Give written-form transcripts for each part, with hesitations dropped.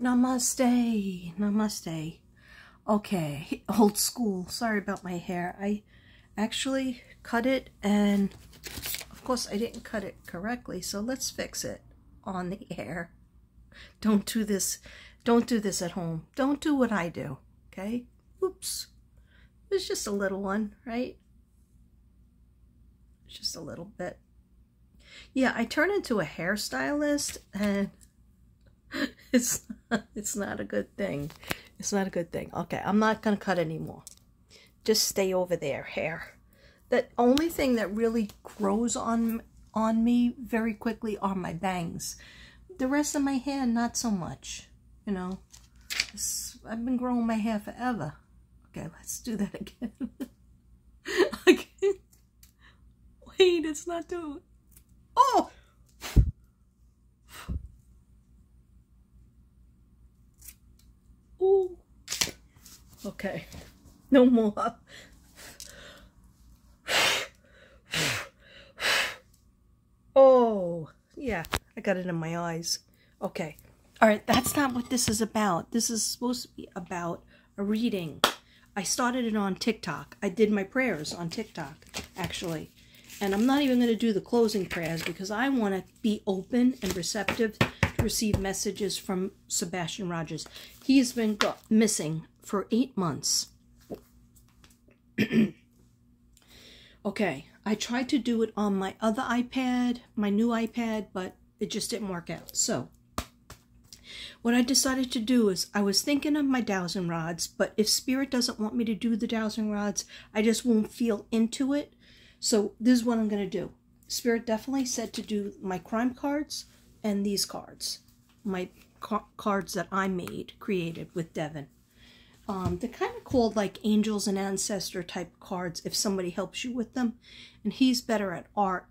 Namaste. Namaste. Okay, old school. Sorry about my hair. I actually cut it, and of course I didn't cut it correctly, so let's fix it on the air. Don't do this. Don't do this at home. Don't do what I do, okay? Oops. It's just a little one, right? Just a little bit. Yeah, I turned into a hairstylist, and it's not a good thing. It's not a good thing. Okay, I'm not going to cut anymore. Just stay over there, hair. The only thing that really grows on me very quickly are my bangs. The rest of my hair, not so much. You know, I've been growing my hair forever. Okay, let's do that again. Okay. Wait, it's not doing. Oh! Ooh. Okay. No more. Oh, yeah. I got it in my eyes. Okay. All right, that's not what this is about. This is supposed to be about a reading. I started it on TikTok. I did my prayers on TikTok, actually. And I'm not even going to do the closing prayers because I want to be open and receptive to receive messages from Sebastian Rogers. He's been missing for 8 months. Okay, I tried to do it on my other iPad, my new iPad, but it just didn't work out. So what I decided to do is I was thinking of my dowsing rods, but if Spirit doesn't want me to do the dowsing rods, I just won't feel into it. So this is what I'm going to do. Spirit definitely said to do my crime cards and these cards. My cards that I created with Devin. They're kind of called like angels and ancestor type cards if somebody helps you with them. And he's better at art.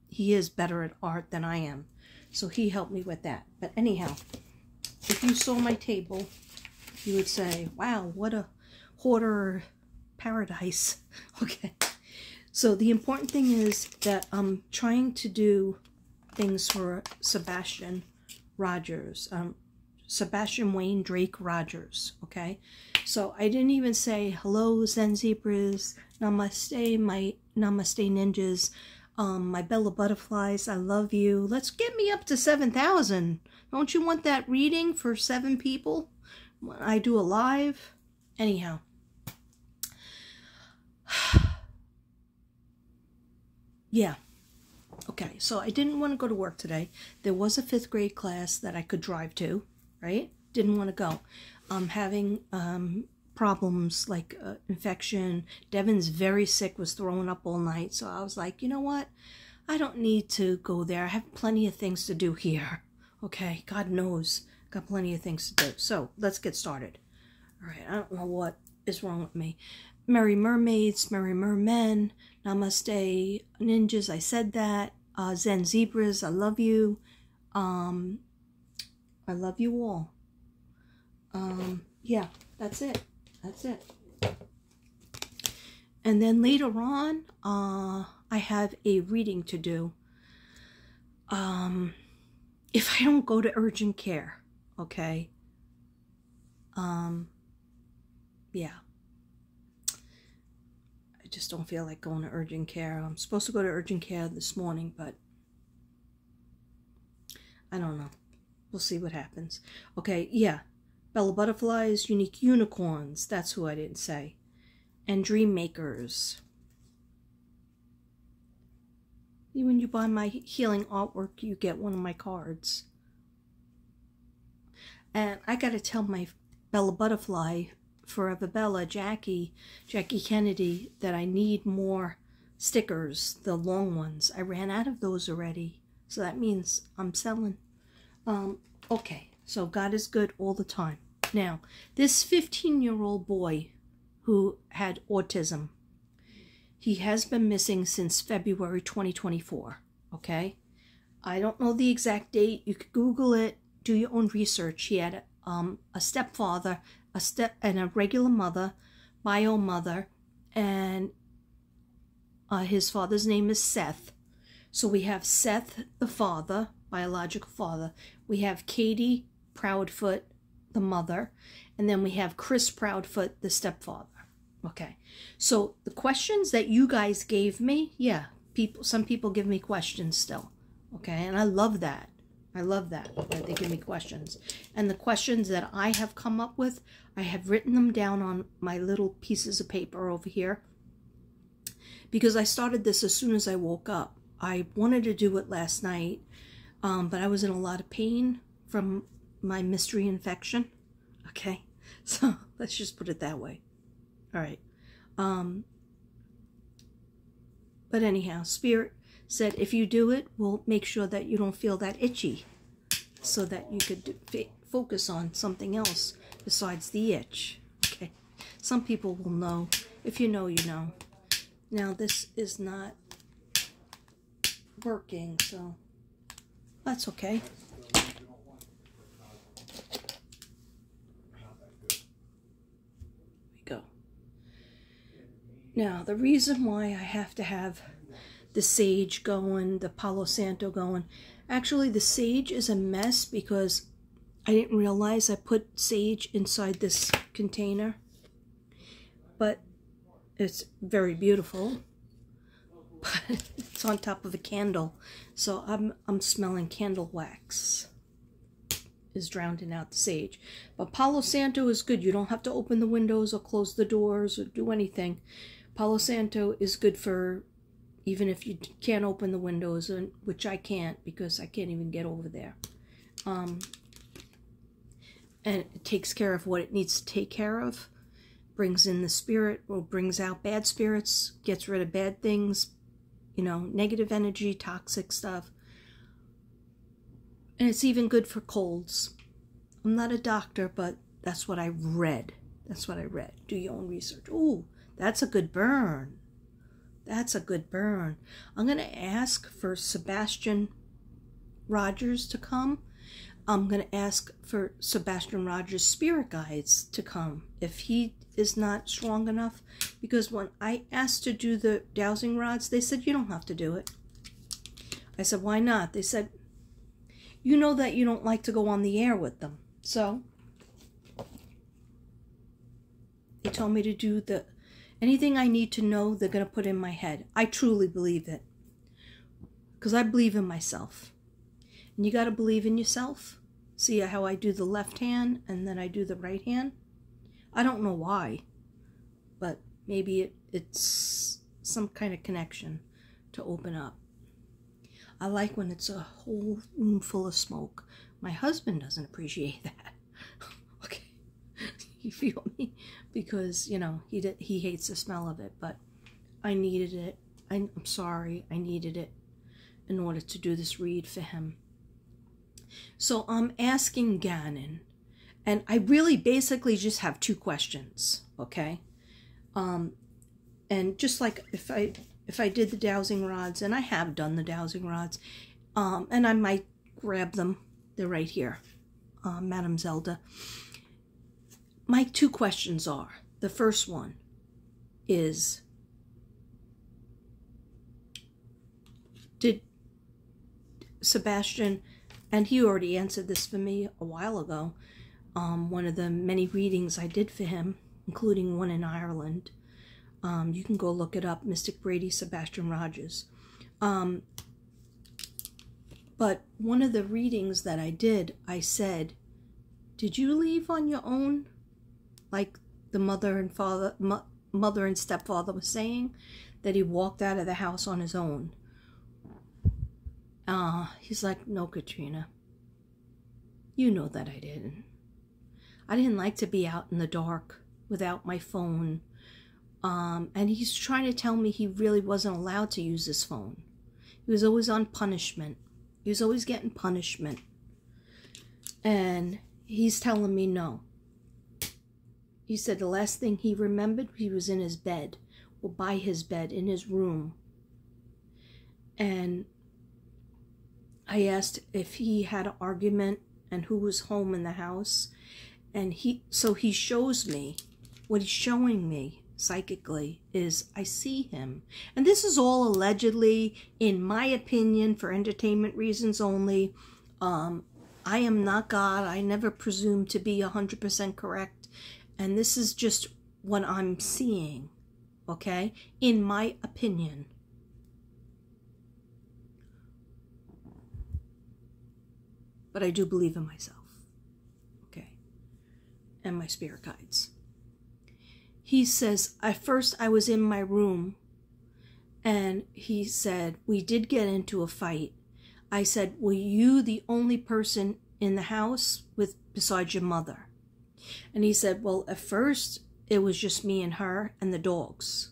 He is better at art than I am. So he helped me with that. But anyhow, if you saw my table, you would say, wow, what a hoarder paradise. Okay. So the important thing is that I'm trying to do things for Sebastian Rogers. Sebastian Wayne Drake Rogers, okay? So I didn't even say, hello, Zen Zebras, namaste, my namaste ninjas, my Bella Butterflies, I love you. Let's get me up to 7,000. Don't you want that reading for 7 people when I do a live? Anyhow. Yeah. Okay, so I didn't want to go to work today. There was a 5th grade class that I could drive to, right? Didn't want to go. I'm having problems like infection. Devin's very sick, was throwing up all night. So I was like, you know what? I don't need to go there. I have plenty of things to do here. Okay, God knows. Got plenty of things to do. So let's get started. All right, I don't know what is wrong with me. Merry mermaids, merry mermen, namaste ninjas, I said that. Zen zebras, I love you. I love you all. Yeah, that's it. That's it. And then later on, I have a reading to do. If I don't go to urgent care, okay? Yeah. I just don't feel like going to urgent care. I'm supposed to go to urgent care this morning, but I don't know. We'll see what happens. Okay, yeah. Bella Butterflies, Unique Unicorns. That's who I didn't say. And Dream Makers. When you buy my healing artwork, you get one of my cards. And I got to tell my Bella Butterfly, Forever Bella, Jackie Kennedy, that I need more stickers, the long ones. I ran out of those already. So that means I'm selling. Okay, so God is good all the time. Now, this 15-year-old boy who had autism, he has been missing since February 2024, okay? I don't know the exact date. You could Google it, do your own research. He had a stepfather, and a regular mother, bio mother, and his father's name is Seth. So we have Seth, the father, biological father. We have Katie Proudfoot, the mother, and then we have Chris Proudfoot, the stepfather. Okay, so the questions that you guys gave me, yeah, some people give me questions still. Okay, and I love that. I love that they give me questions. And the questions that I have come up with, I have written them down on my little pieces of paper over here, because I started this as soon as I woke up. I wanted to do it last night, but I was in a lot of pain from my mystery infection. Okay, so let's just put it that way. All right. But anyhow, Spirit said if you do it, we'll make sure that you don't feel that itchy, so that you could focus on something else besides the itch. Okay. Some people will know. If you know, you know. Now this is not working, so that's okay. Now, the reason why I have to have the sage going, the Palo Santo going, actually the sage is a mess because I didn't realize I put sage inside this container. But it's very beautiful. But it's on top of a candle. So I'm smelling candle wax is drowning out the sage. But Palo Santo is good. You don't have to open the windows or close the doors or do anything. Palo Santo is good for even if you can't open the windows, which I can't because I can't even get over there. And it takes care of what it needs to take care of. Brings in the spirit, or brings out bad spirits, gets rid of bad things, you know, negative energy, toxic stuff. And it's even good for colds. I'm not a doctor, but that's what I read. That's what I read. Do your own research. Ooh, that's a good burn. That's a good burn. I'm going to ask for Sebastian Rogers to come. I'm going to ask for Sebastian Rogers' spirit guides to come if he is not strong enough. Because when I asked to do the dowsing rods, they said, you don't have to do it. I said, why not? They said, you know that you don't like to go on the air with them. So they told me to do anything I need to know, they're going to put in my head. I truly believe it. Because I believe in myself. And you got to believe in yourself. See how I do the left hand and then I do the right hand? I don't know why. But maybe it's some kind of connection to open up. I like when it's a whole room full of smoke. My husband doesn't appreciate that. Okay. You feel me? Because, you know, he hates the smell of it. But I needed it. I'm sorry. I needed it in order to do this read for him. So I'm asking Gannon. And I really basically just have two questions. Okay? And just like if I did the dowsing rods, and I have done the dowsing rods, and I might grab them. They're right here, Madam Zelda. My two questions are, the first one is, did Sebastian, and he already answered this for me a while ago, one of the many readings I did for him, including one in Ireland. You can go look it up, Mystic Brady, Sebastian Rogers. But one of the readings that I did, I said, did you leave on your own? Like the mother and stepfather was saying, that he walked out of the house on his own. He's like, no, Katrina. You know that I didn't. I didn't like to be out in the dark without my phone. And he's trying to tell me he really wasn't allowed to use his phone. He was always on punishment. He was always getting punishment. And he's telling me no. He said the last thing he remembered, he was in his bed, or by his bed, in his room. And I asked if he had an argument and who was home in the house. And so he shows me, what he's showing me psychically is I see him. And this is all allegedly, in my opinion, for entertainment reasons only. I'm I am not God. I never presume to be 100% correct. And this is just what I'm seeing, okay? In my opinion. But I do believe in myself, okay? And my spirit guides. He says, at first I was in my room, and he said, we did get into a fight. I said, were you the only person in the house besides your mother? And he said, well, at first it was just me and her and the dogs.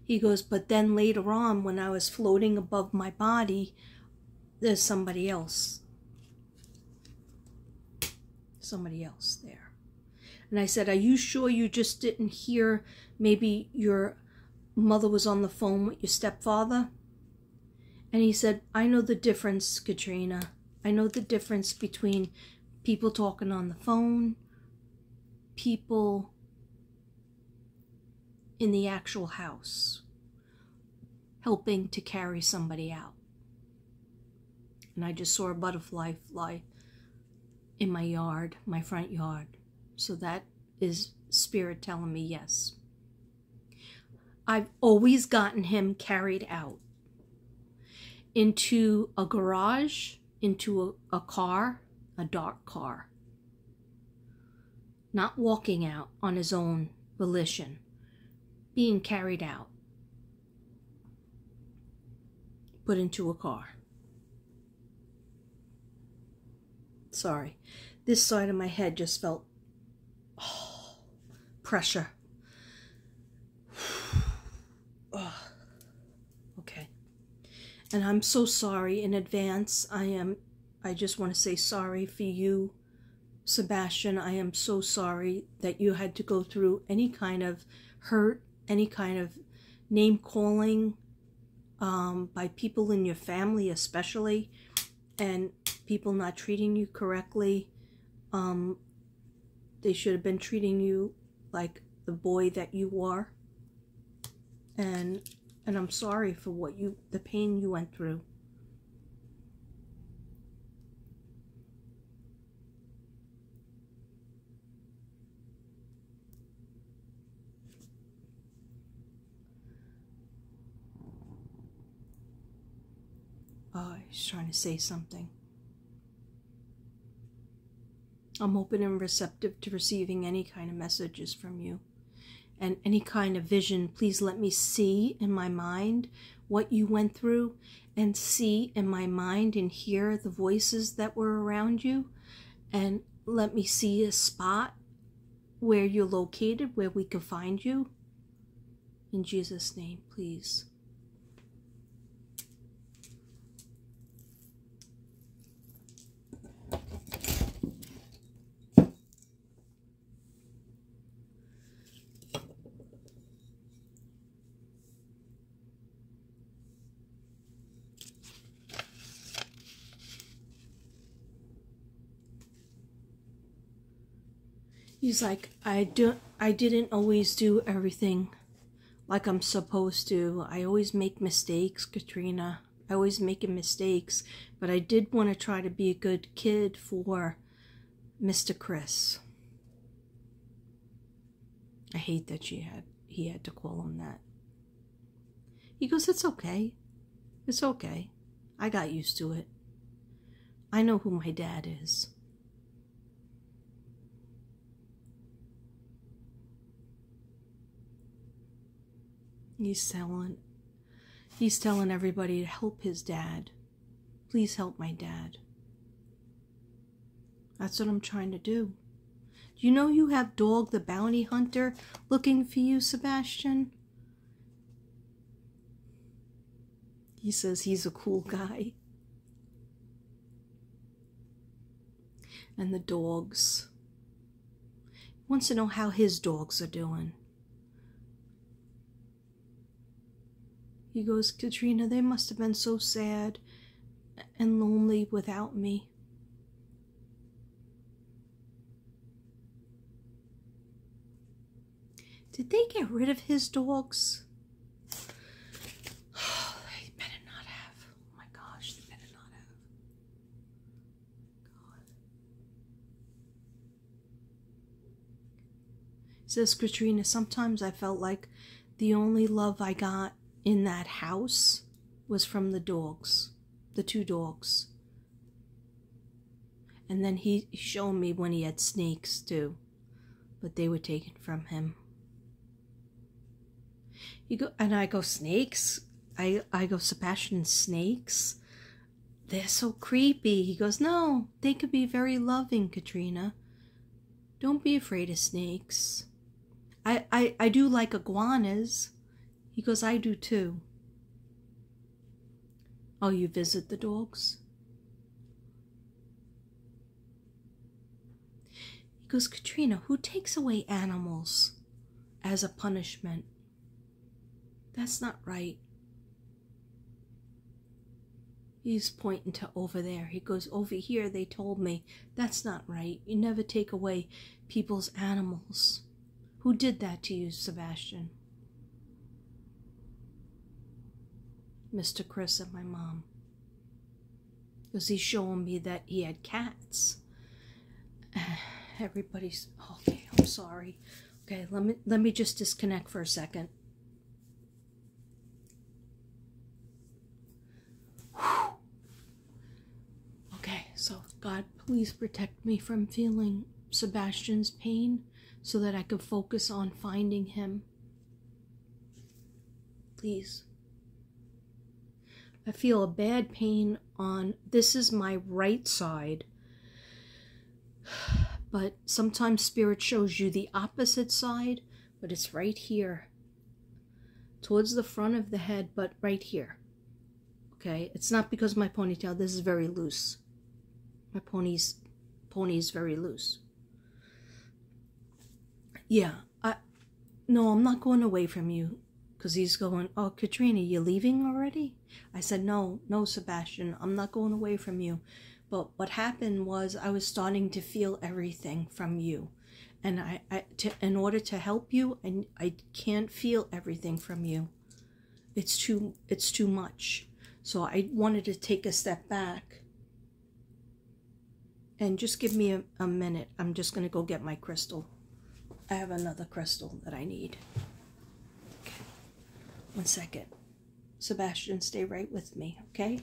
He goes, but then later on, when I was floating above my body, there's somebody else. Somebody else there. And I said, are you sure you just didn't hear maybe your mother was on the phone with your stepfather? And he said, I know the difference, Katrina. I know the difference between people talking on the phone, people in the actual house, helping to carry somebody out. And I just saw a butterfly fly in my yard, my front yard. So that is spirit telling me yes. I've always gotten him carried out into a garage, into a car, a dark car. Not walking out on his own volition, being carried out, put into a car. Sorry, this side of my head just felt pressure. Okay. And I'm so sorry in advance. I just want to say sorry for you, Sebastian. I am so sorry that you had to go through any kind of hurt, any kind of name calling by people in your family especially, and people not treating you correctly. They should have been treating you like the boy that you are. And I'm sorry for the pain you went through. Oh, he's trying to say something. I'm open and receptive to receiving any kind of messages from you and any kind of vision. Please let me see in my mind what you went through, and see in my mind and hear the voices that were around you, and let me see a spot where you're located, where we can find you. In Jesus' name, please. He's like, I didn't always do everything like I'm supposed to. I always make mistakes, Katrina. I always making mistakes, but I did want to try to be a good kid for Mr. Chris. I hate that he had to call him that. He goes, it's okay. It's okay. I got used to it. I know who my dad is. He's telling everybody to help his dad. Please help my dad. That's what I'm trying to do. Do you know you have Dog the Bounty Hunter looking for you, Sebastian? He says he's a cool guy. And the dogs. He wants to know how his dogs are doing. He goes, Katrina, they must have been so sad and lonely without me. Did they get rid of his dogs? Oh, they better not have. Oh my gosh, they better not have. Says Katrina, sometimes I felt like the only love I got in that house was from the dogs, the 2 dogs. And then he showed me when he had snakes too, but they were taken from him. I go, snakes? I go, Sebastian, snakes? They're so creepy. He goes, no, they could be very loving, Katrina. Don't be afraid of snakes. I do like iguanas. He goes, I do too. Oh, you visit the dogs? He goes, Katrina, who takes away animals as a punishment? That's not right. He's pointing to over there. He goes, over here they told me. That's not right. You never take away people's animals. Who did that to you, Sebastian? Mr. Chris and my mom. Because he's showing me that he had cats. Everybody's, okay, I'm sorry. Okay, let me just disconnect for a second. Okay, so God, please protect me from feeling Sebastian's pain so that I can focus on finding him. Please. I feel a bad pain on, this is my right side, but sometimes Spirit shows you the opposite side, but it's right here, towards the front of the head, but right here. Okay, it's not because of my ponytail. This is very loose. My pony is very loose. Yeah, no, I'm not going away from you. Because he's going, oh, Katrina, you leaving already? I said, no, Sebastian, I'm not going away from you. But what happened was I was starting to feel everything from you. And in order to help you, and I can't feel everything from you. It's too much. So I wanted to take a step back. And just give me a minute. I'm just going to go get my crystal. I have another crystal that I need. 1 second. Sebastian, stay right with me, okay?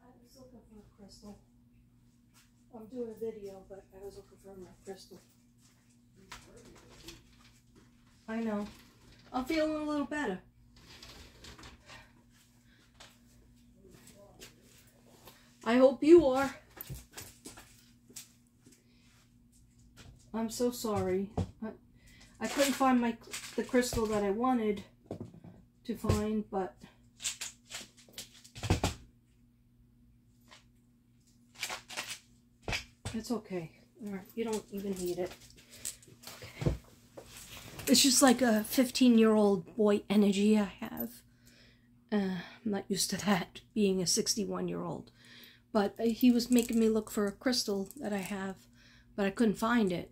I was looking for a crystal. I'm doing a video, but I was looking for my crystal. I know. I'm feeling a little better. I hope you are. I'm so sorry. I couldn't find the crystal that I wanted to find, but it's okay. All right, you don't even need it. Okay. It's just like a 15-year-old boy energy I have. I'm not used to that, being a 61-year-old. But he was making me look for a crystal that I have, but I couldn't find it.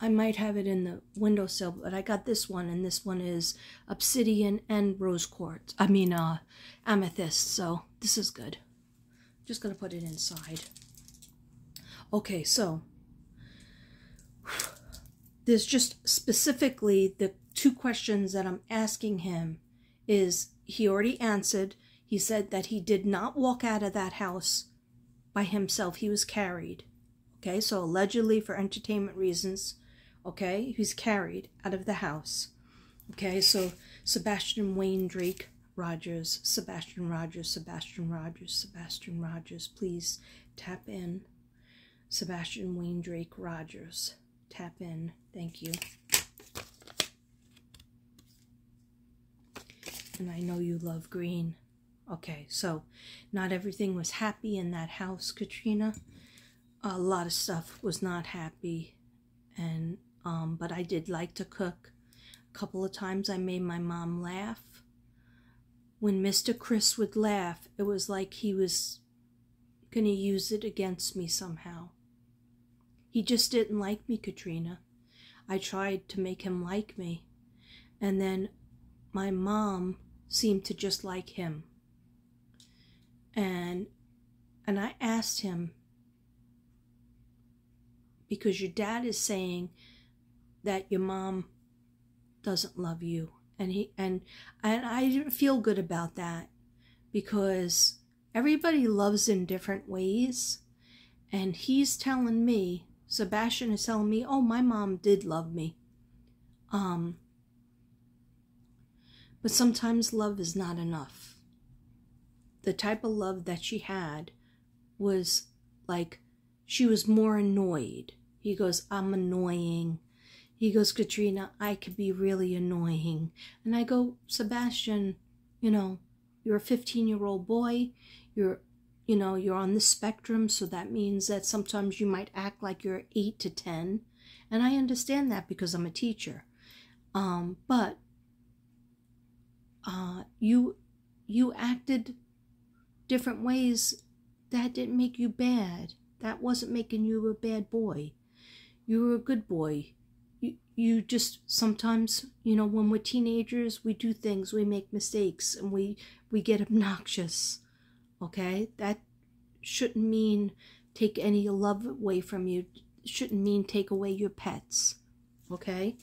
I might have it in the windowsill, but I got this one, and this one is obsidian and rose quartz. I mean, amethyst, so this is good. Just gonna put it inside. Okay, so there's just specifically the 2 questions that I'm asking him is, he already answered. He said that he did not walk out of that house by himself. He was carried. Okay, so allegedly for entertainment reasons, okay, he's carried out of the house. Okay, so Sebastian Wayne Drake Rogers, Sebastian Rogers, Sebastian Rogers, Sebastian Rogers, please tap in. Sebastian Wayne Drake Rogers. tap in. Thank you. And I know you love green. Okay, so not everything was happy in that house, Katrina. A lot of stuff was not happy, and but I did like to cook. A couple of times I made my mom laugh. When Mr. Chris would laugh, it was like he was gonna use it against me somehow. He just didn't like me, Katrina. I tried to make him like me, and then my mom seemed to just like him. And I asked him, because your dad is saying that your mom doesn't love you, and I didn't feel good about that, because everybody loves in different ways, and he's telling me, Sebastian is telling me, oh, my mom did love me. But sometimes love is not enough. The type of love that she had was like, she was more annoyed. He goes, I'm annoying. He goes, Katrina, I could be really annoying. And I go, Sebastian, you know, you're a 15-year-old boy. You're on the spectrum, so that means that sometimes you might act like you're 8 to 10. And I understand that because I'm a teacher. But you acted different ways. That didn't make you bad. That wasn't making you a bad boy. You were a good boy. You just sometimes, when we're teenagers, we do things, we make mistakes, and we get obnoxious. Okay? That shouldn't mean take any love away from you. It shouldn't mean take away your pets. Okay?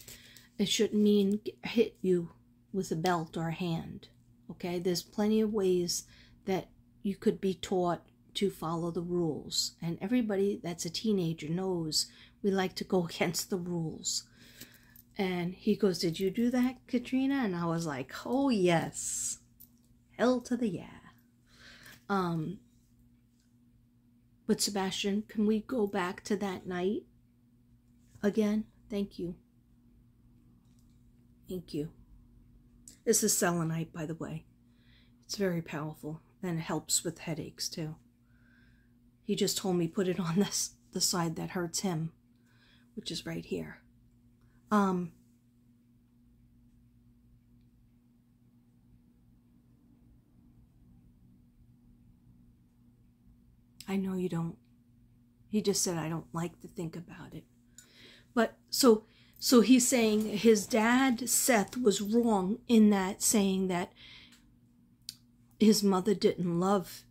It shouldn't mean hit you with a belt or a hand. Okay? There's plenty of ways that you could be taught to follow the rules. And everybody that's a teenager knows we like to go against the rules. And he goes, did you do that, Katrina? And I was like, oh, yes. Hell to the yeah. But Sebastian, can we go back to that night again? Thank you. Thank you. This is selenite, by the way. It's very powerful, and it helps with headaches, too. He just told me put it on the side that hurts him, which is right here. I know you don't. He just said I don't like to think about it. But so he's saying his dad, Seth, was wrong in that, saying that his mother didn't love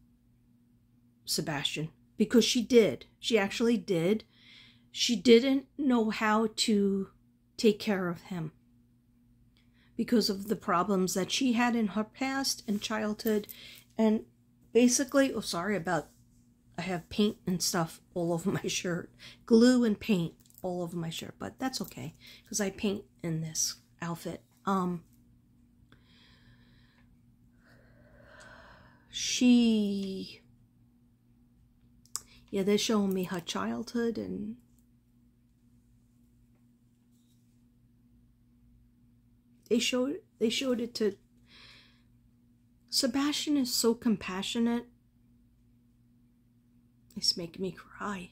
Sebastian, because she did. She actually did. She didn't know how to take care of him because of the problems that she had in her past and childhood. And basically, oh, sorry about, I have paint and stuff all over my shirt. Glue and paint all over my shirt, but that's okay because I paint in this outfit. Yeah, they're showing me her childhood, and they showed it to Sebastian. Is so compassionate. It's making me cry.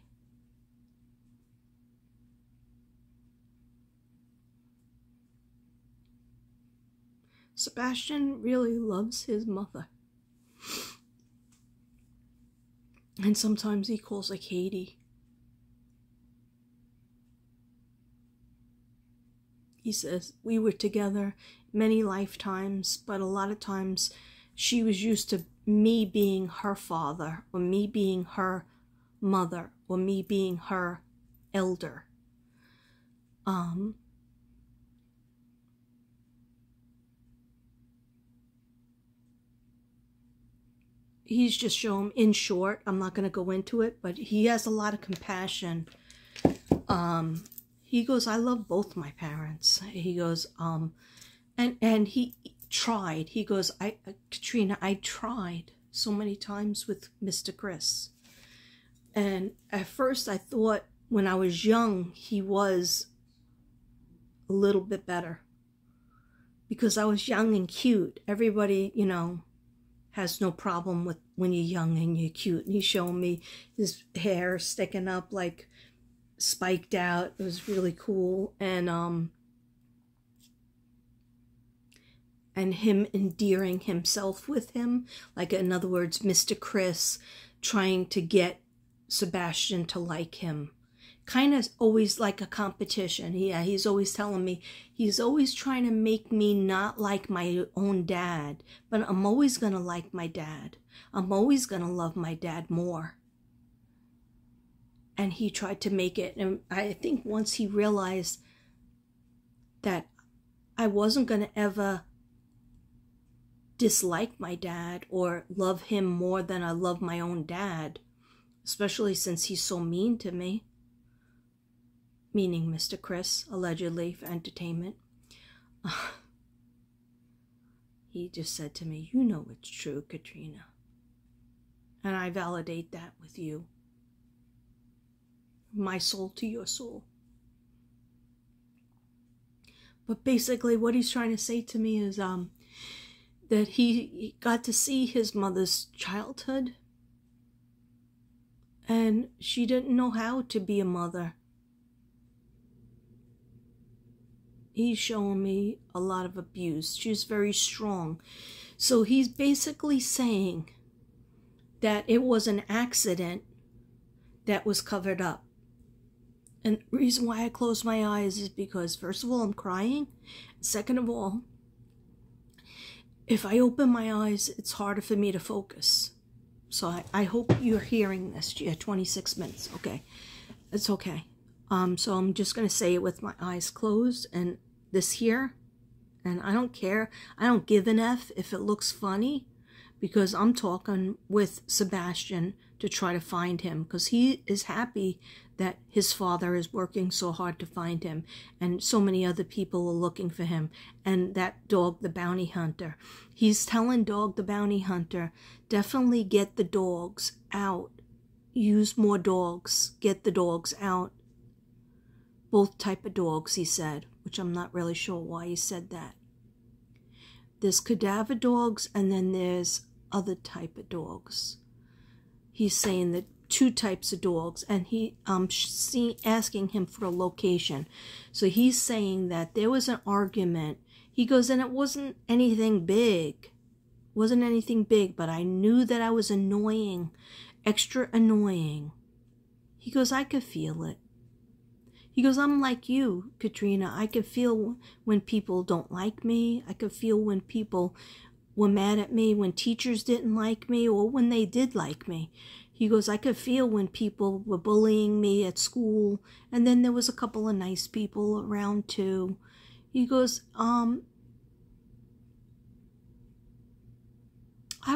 Sebastian really loves his mother. And sometimes he calls her Katie. He says, we were together many lifetimes, but a lot of times she was used to me being her father, or me being her mother, or me being her elder. He's just showing, in short, I'm not going to go into it, but he has a lot of compassion. He goes, I love both my parents. He goes, and he tried. He goes, Katrina, I tried so many times with Mr. Chris. And at first I thought when I was young, he was a little bit better. Because I was young and cute. Everybody, you know, has no problem with when you're young and you're cute. And he's showing me his hair sticking up, like spiked out. It was really cool. And him endearing himself with him. Like, in other words, Mr. Chris trying to get Sebastian to like him. Kind of always like a competition. Yeah, he's always telling me, he's always trying to make me not like my own dad, but I'm always going to like my dad. I'm always going to love my dad more. And he tried to make it, and I think once he realized that I wasn't going to ever dislike my dad or love him more than I love my own dad, especially since he's so mean to me. Meaning Mr. Chris, allegedly, for entertainment. He just said to me, you know it's true, Katrina. And I validate that with you. My soul to your soul. But basically what he's trying to say to me is that he got to see his mother's childhood. And she didn't know how to be a mother. He's showing me a lot of abuse. She's very strong. So he's basically saying that it was an accident that was covered up. And the reason why I close my eyes is because, first of all, I'm crying. Second of all, if I open my eyes, it's harder for me to focus. So I hope you're hearing this. Yeah, 26 minutes. Okay. It's okay. So I'm just going to say it with my eyes closed and this here. And I don't care. I don't give an F if it looks funny, because I'm talking with Sebastian to try to find him, because he is happy that his father is working so hard to find him, and so many other people are looking for him. And that Dog the Bounty Hunter, he's telling Dog the Bounty Hunter, definitely get the dogs out. Use more dogs. Get the dogs out. Both type of dogs, he said, which I'm not really sure why he said that. There's cadaver dogs, and then there's other type of dogs. He's saying that 2 types of dogs, and he asking him for a location. So he's saying that there was an argument. He goes, and it wasn't anything big. Wasn't anything big, but I knew that I was annoying, extra annoying. He goes, I could feel it. He goes, I'm like you, Katrina. I could feel when people don't like me. I could feel when people were mad at me, when teachers didn't like me, or when they did like me. He goes, I could feel when people were bullying me at school, and then there was a couple of nice people around too. He goes, I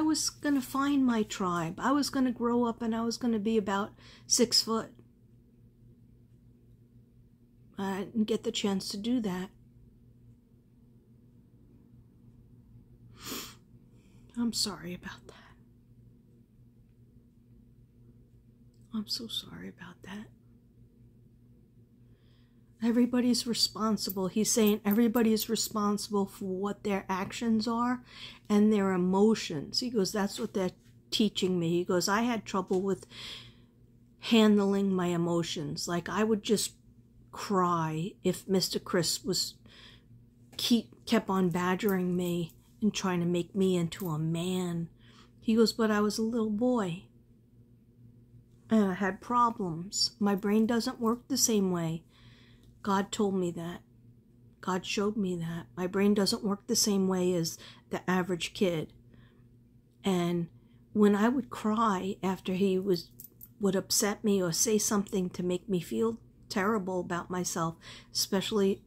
was going to find my tribe. I was going to grow up and I was going to be about 6 foot. I didn't get the chance to do that. I'm sorry about that. I'm so sorry about that. Everybody's responsible. He's saying everybody's responsible for what their actions are and their emotions. He goes, that's what they're teaching me. He goes, I had trouble with handling my emotions. Like, I would just cry if Mr. Chris was kept on badgering me and trying to make me into a man. He goes, but I was a little boy. And I had problems. My brain doesn't work the same way. God told me that. God showed me that. My brain doesn't work the same way as the average kid. And when I would cry after he would upset me or say something to make me feel terrible about myself, especially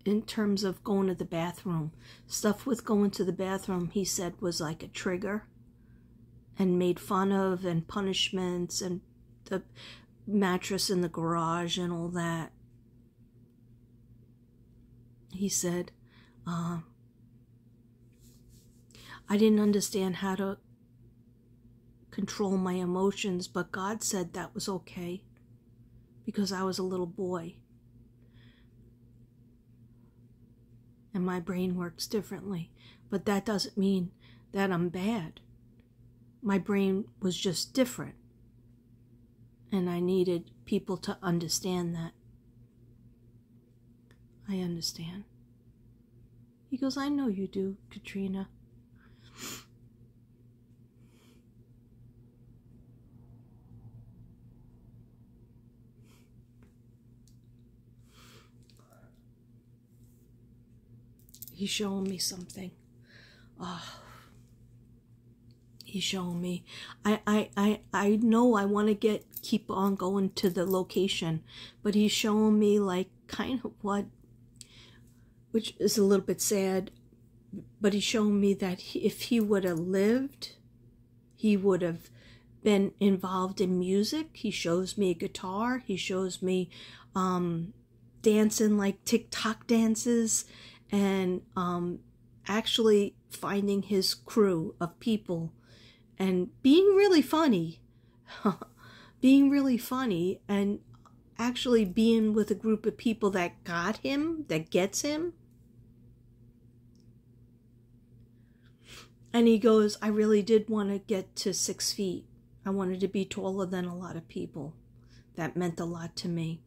in terms of going to the bathroom. Stuff with going to the bathroom, he said, was like a trigger and made fun of, and punishments, and the mattress in the garage and all that. He said, I didn't understand how to control my emotions, but God said that was okay. because I was a little boy. And my brain works differently. But that doesn't mean that I'm bad. My brain was just different. And I needed people to understand that. I understand. He goes, I know you do, Katrina. He's showing me something. Oh, he's showing me. I know I want to keep on going to the location, but he's showing me like kind of what, which is a little bit sad, but he's showing me that if he would have lived, he would have been involved in music. He shows me a guitar. He shows me dancing like TikTok dances, and actually finding his crew of people and being really funny. Being really funny, and actually being with a group of people that got him, that gets him. And he goes, I really did want to get to 6 feet. I wanted to be taller than a lot of people. That meant a lot to me.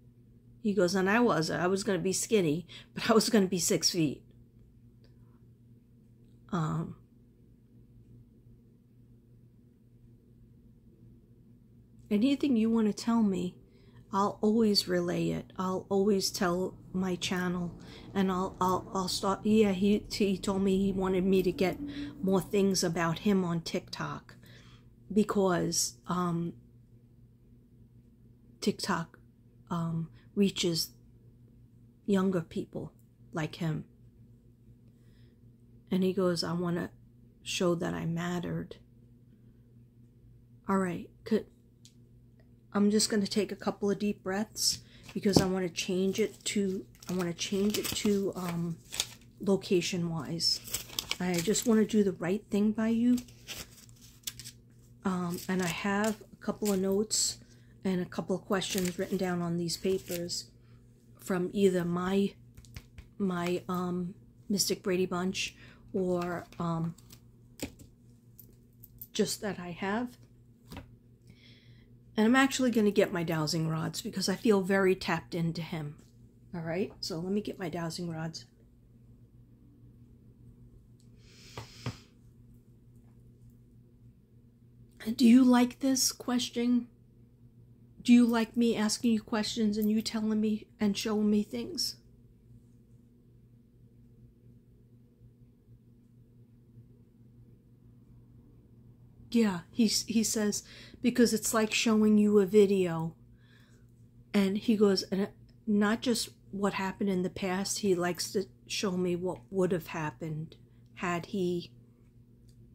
He goes, and I was going to be skinny, but I was going to be 6 feet. Anything you want to tell me, I'll always relay it. I'll always tell my channel, and I'll start. Yeah, he told me he wanted me to get more things about him on TikTok, because TikTok reaches younger people like him. And he goes, I want to show that I mattered. All right, I'm just going to take a couple of deep breaths, because I want to change it to location wise. I just want to do the right thing by you. And I have a couple of notes and a couple of questions written down on these papers from either my Mystic Brady Bunch, or just that I have. And I'm actually going to get my dowsing rods, because I feel very tapped into him. All right, so let me get my dowsing rods. Do you like this question? Do you like me asking you questions and you telling me and showing me things? Yeah, he says, because it's like showing you a video. And he goes, and not just what happened in the past, he likes to show me what would have happened had he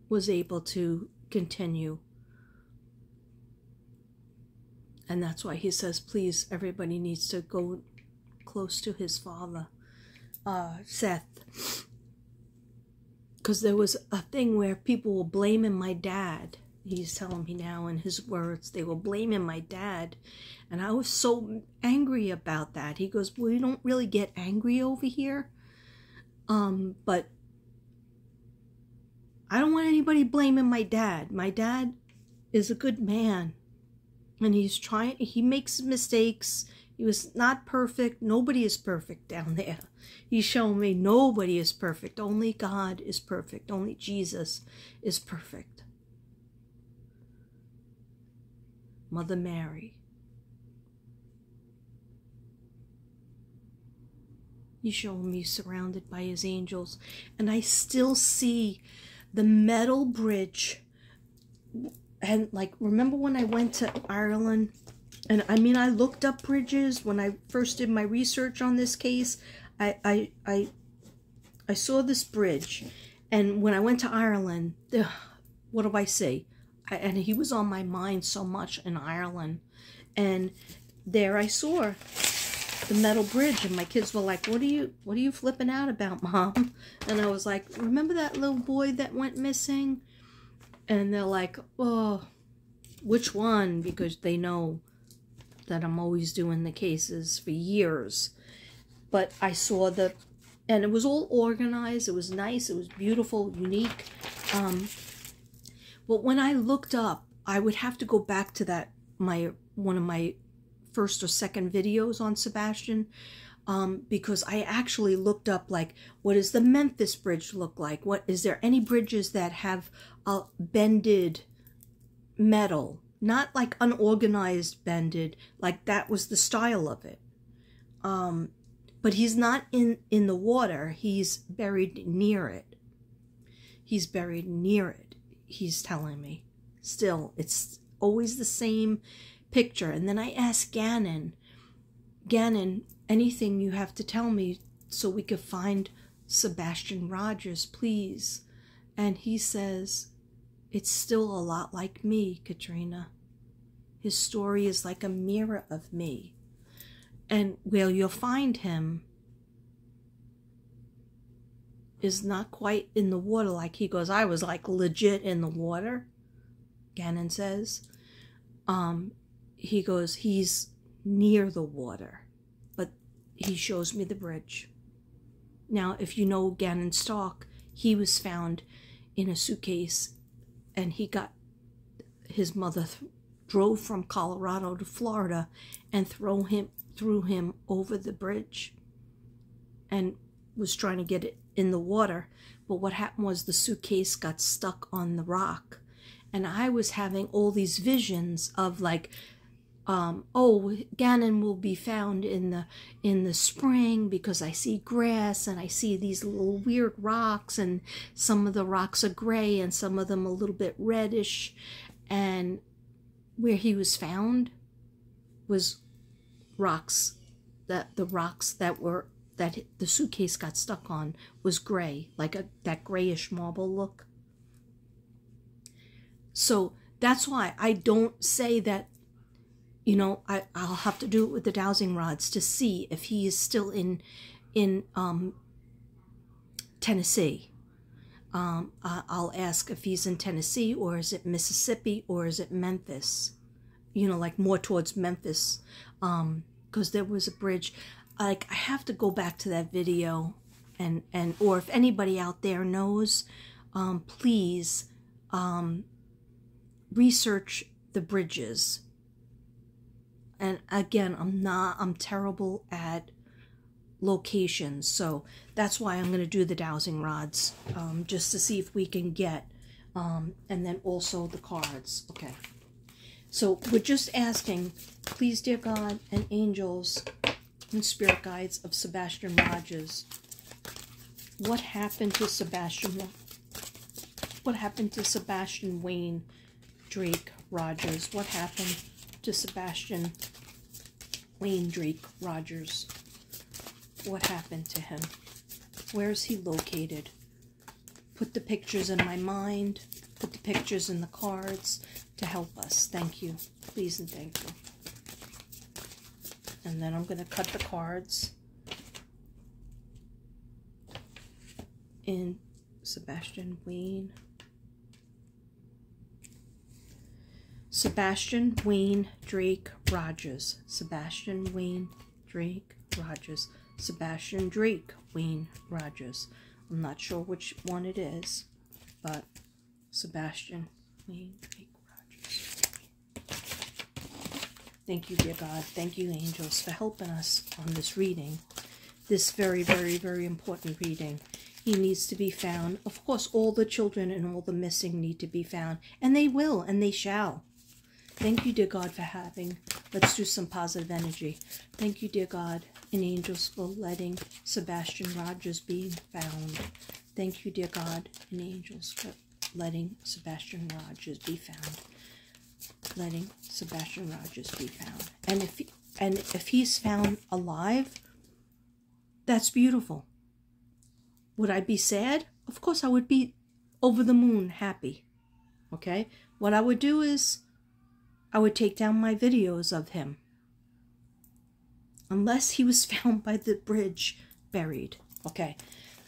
was able to continue. And that's why he says, please, everybody needs to go close to his father, Seth. Because there was a thing where people were blaming my dad. He's telling me now in his words, they were blaming my dad. And I was so angry about that. He goes, well, you don't really get angry over here. But I don't want anybody blaming my dad. My dad is a good man. And he makes mistakes. He was not perfect. Nobody is perfect down there. He's showing me nobody is perfect. Only God is perfect. Only Jesus is perfect. Mother Mary. He's showing me surrounded by his angels. And I still see the metal bridge. And like, remember when I went to Ireland? And I mean, I looked up bridges when I first did my research on this case. I saw this bridge, and when I went to Ireland, what do I see? And he was on my mind so much in Ireland, and there I saw the metal bridge, and my kids were like, "What are you flipping out about, Mom?" And I was like, "Remember that little boy that went missing?" And they're like, "Oh, which one?" Because they know that I'm always doing the cases for years. But I saw and it was all organized. It was nice. It was beautiful, unique. But when I looked up, I would have to go back to one of my first or second videos on Sebastian, because I actually looked up, like, what does the Memphis bridge look like? Is there any bridges that have bended metal? Not like unorganized bended, like that was the style of it. But he's not in the water. He's buried near it. He's buried near it, he's telling me. Still, it's always the same picture. And then I asked Gannon, anything you have to tell me so we could find Sebastian Rogers, please. And he says, it's still a lot like me, Katrina. His story is like a mirror of me. And where you'll find him is not quite in the water. Like he goes, I was like legit in the water, Gannon says. He goes, he's near the water, but he shows me the bridge. Now, if you know Gannon's talk, he was found in a suitcase, and his mother drove from Colorado to Florida and threw him over the bridge and was trying to get it in the water. But what happened was the suitcase got stuck on the rock. And I was having all these visions of like, oh, Gannon will be found in the spring because I see grass and I see these little weird rocks, and some of the rocks are gray and some of them a little bit reddish. And where he was found was rocks, that the rocks that the suitcase got stuck on was gray, like that grayish marble look. So that's why I don't say that, you know, I'll have to do it with the dowsing rods to see if he is still in Tennessee. I'll ask if he's in Tennessee, or is it Mississippi, or is it Memphis? You know, like more towards Memphis, because there was a bridge. Like, I have to go back to that video, or if anybody out there knows, please research the bridges. And again, I'm terrible at locations, so that's why I'm going to do the dowsing rods, just to see if we can get, and then also the cards. Okay, so we're just asking, please, dear God and angels and spirit guides of Sebastian Rogers, what happened to Sebastian? What happened to Sebastian Wayne Drake Rogers? What happened to Sebastian Wayne Drake Rogers? What happened to him? Where is he located? Put the pictures in my mind. Put the pictures in the cards to help us. Thank you. Please and thank you. And then I'm going to cut the cards in Sebastian Wayne. Sebastian Wayne Drake Rogers. Sebastian Wayne Drake Rogers. Sebastian Drake Wayne Rogers. I'm not sure which one it is, but Sebastian Wayne Drake Rogers. Thank you, dear God. Thank you, angels, for helping us on this reading. This very, very, very important reading. He needs to be found. Of course, all the children and all the missing need to be found. And they will, and they shall. Thank you, dear God, for having. Let's do some positive energy. Thank you, dear God and angels, for letting Sebastian Rogers be found. Thank you, dear God and angels, for letting Sebastian Rogers be found. Letting Sebastian Rogers be found. And if he's found alive, that's beautiful. Would I be sad? Of course I would be over the moon happy. Okay? What I would do is I would take down my videos of him. Unless he was found by the bridge buried. Okay.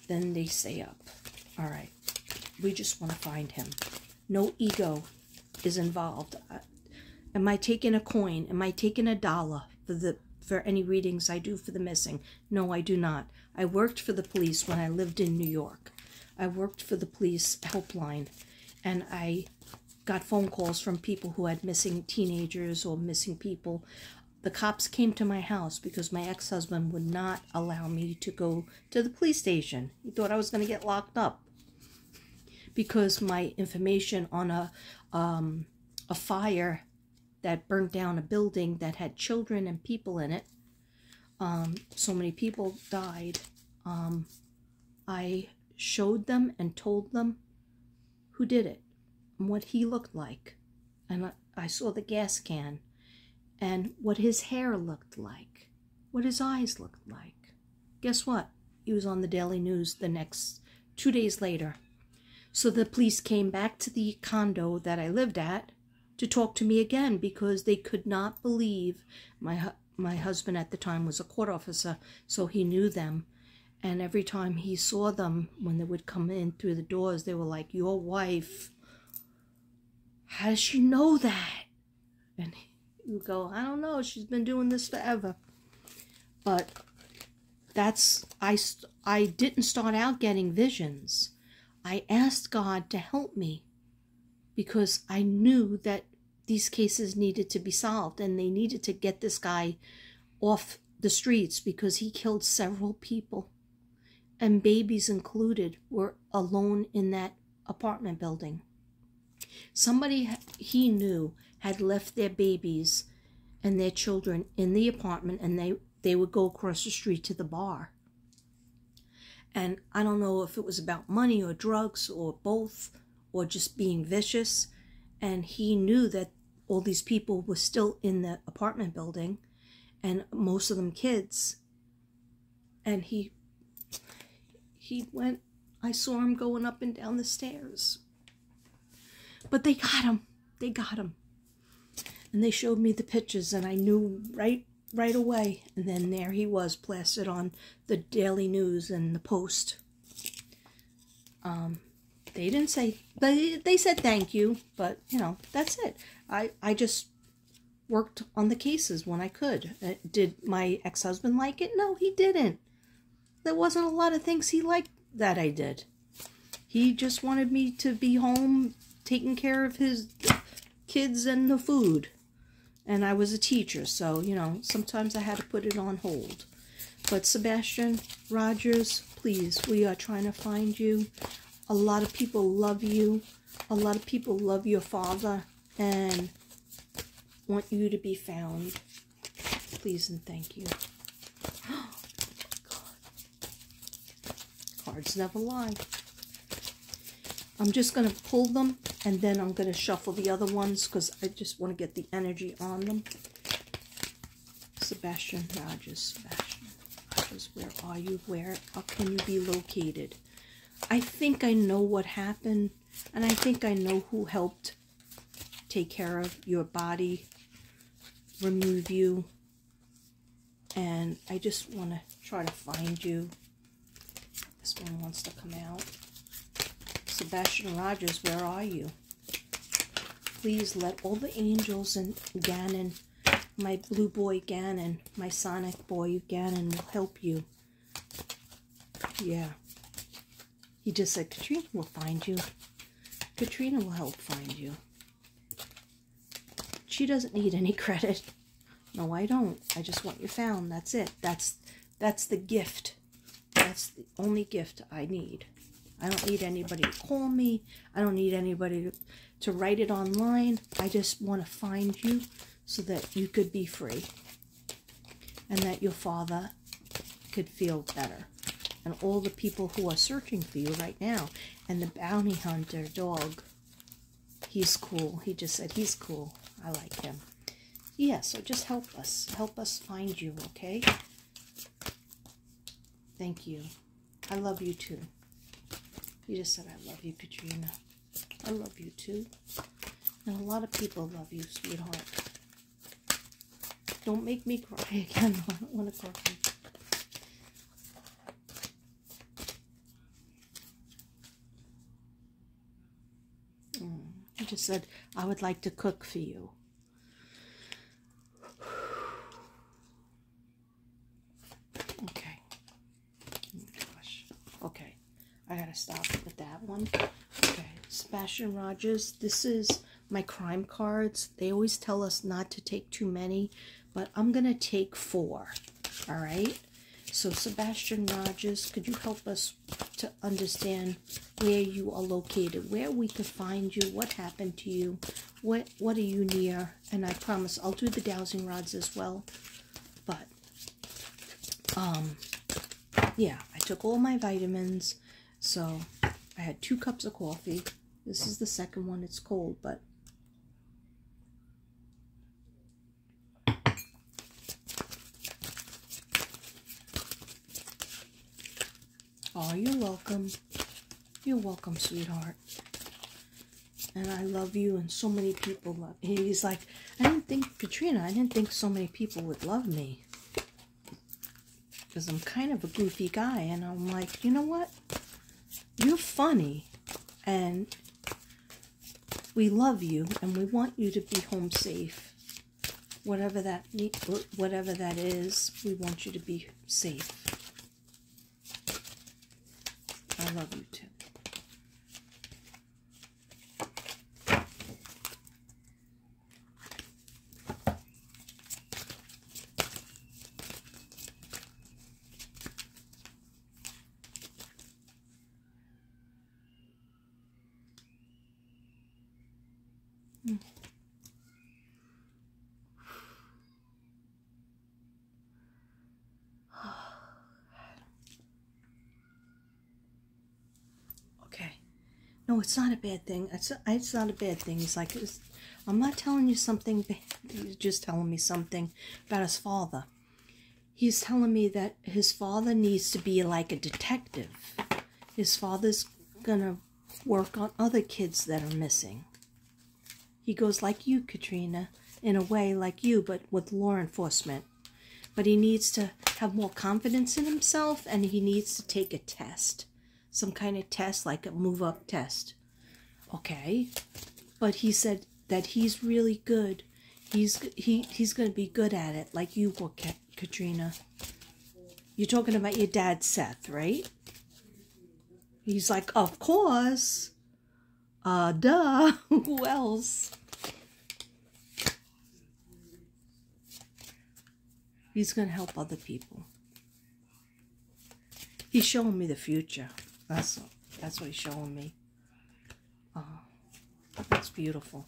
Then they stay up. Alright. We just want to find him. No ego is involved. Am I taking a coin? Am I taking $1 for any readings I do for the missing? No, I do not. I worked for the police when I lived in New York. I worked for the police helpline, and I got phone calls from people who had missing teenagers or missing people. The cops came to my house because my ex-husband would not allow me to go to the police station. He thought I was going to get locked up because my information on a fire that burnt down a building that had children and people in it. So many people died. I showed them and told them who did it and what he looked like. And I saw the gas can and what his hair looked like, what his eyes looked like. Guess what? He was on the Daily News the next 2 days later. So the police came back to the condo that I lived at to talk to me again because they could not believe my husband at the time was a court officer, so he knew them. And every time he saw them, when they would come in through the doors, they were like, "Your wife, how does she know that?" And he would go, "I don't know, she's been doing this forever." But I didn't start out getting visions. I asked God to help me because I knew that these cases needed to be solved and they needed to get this guy off the streets because he killed several people, and babies included were alone in that apartment building. Somebody he knew had left their babies and their children in the apartment, and they would go across the street to the bar. And I don't know if it was about money or drugs or both or just being vicious. And he knew that all these people were still in the apartment building, and most of them kids. And he went, I saw him going up and down the stairs. But they got him. They got him. And they showed me the pictures, and I knew right away. And then there he was, plastered on the Daily News and the Post. They didn't say, they said thank you, but, you know, that's it. I just worked on the cases when I could. Did my ex-husband like it? No, he didn't. There wasn't a lot of things he liked that I did. He just wanted me to be home taking care of his kids and the food. And I was a teacher, so, you know, sometimes I had to put it on hold. But Sebastian Rogers, please, we are trying to find you. A lot of people love you. A lot of people love your father and want you to be found. Please and thank you. Oh, God. Cards never lie. I'm just going to pull them, and then I'm going to shuffle the other ones because I just want to get the energy on them. Sebastian Rogers, where are you? Where can you be located? I think I know what happened, and I think I know who helped take care of your body, remove you, and I just want to try to find you. This one wants to come out. Sebastian Rogers, where are you? Please let all the angels and Gannon, my blue boy Gannon, my sonic boy Gannon will help you. Yeah. He just said, Katrina will find you. Katrina will help find you. She doesn't need any credit. No, I don't. I just want you found. That's it. That's the gift. That's the only gift I need. I don't need anybody to call me. I don't need anybody to write it online. I just want to find you so that you could be free. And that your father could feel better. And all the people who are searching for you right now. And the bounty hunter dog. He's cool. He just said he's cool. I like him. Yeah, so just help us. Help us find you, okay? Thank you. I love you too. You just said, I love you, Katrina. I love you too. And a lot of people love you, sweetheart. Don't make me cry again. I don't want to cry. He just said, I would like to cook for you. to stop with that one. Okay, Sebastian Rogers. This is my crime cards. They always tell us not to take too many, but I'm going to take 4. All right? So, Sebastian Rogers, could you help us to understand where you are located, where we could find you, what happened to you, what are you near? And I promise I'll do the dowsing rods as well. But, yeah, I took all my vitamins. So, I had 2 cups of coffee. This is the second one. It's cold, but... Oh, you're welcome. You're welcome, sweetheart. And I love you, and so many people love you. He's like, I didn't think so many people would love me. Because I'm kind of a goofy guy, and I'm like, you know what? You're funny, and we love you, and we want you to be home safe. Whatever that is, we want you to be safe. I love you too. Okay. No, it's not a bad thing. It's not a bad thing. It's like, I'm not telling you something bad. He's just telling me something about his father. He's telling me that his father needs to be like a detective. His father's gonna work on other kids that are missing. He goes like you, Katrina, in a way like you, but with law enforcement. But he needs to have more confidence in himself, and he needs to take a test. Some kind of test, like a move-up test. Okay. But he said that he's really good. He's going to be good at it, like you were, Katrina. You're talking about your dad, Seth, right? He's like, of course. Duh. Who else? He's going to help other people. He's showing me the future. That's what he's showing me. Oh, that's beautiful.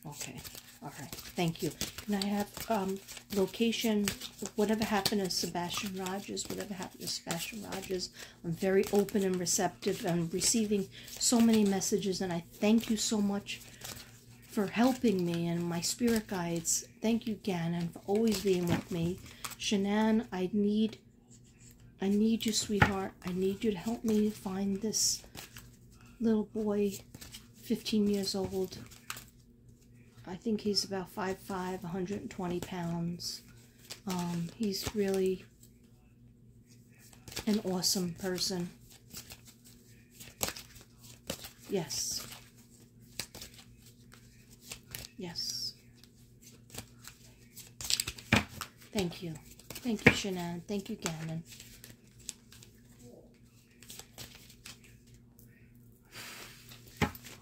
Okay. All right. Thank you. Can I have location, whatever happened to Sebastian Rogers, whatever happened to Sebastian Rogers. I'm very open and receptive. I'm receiving so many messages, and I thank you so much for helping me and my spirit guides. Thank you, Gannon, for always being with me. Shanann, I need you, sweetheart. I need you to help me find this little boy, 15 years old. I think he's about 5'5", 120 pounds. He's really an awesome person. Yes. Yes. Thank you. Thank you, Shanann. Thank you, Gannon.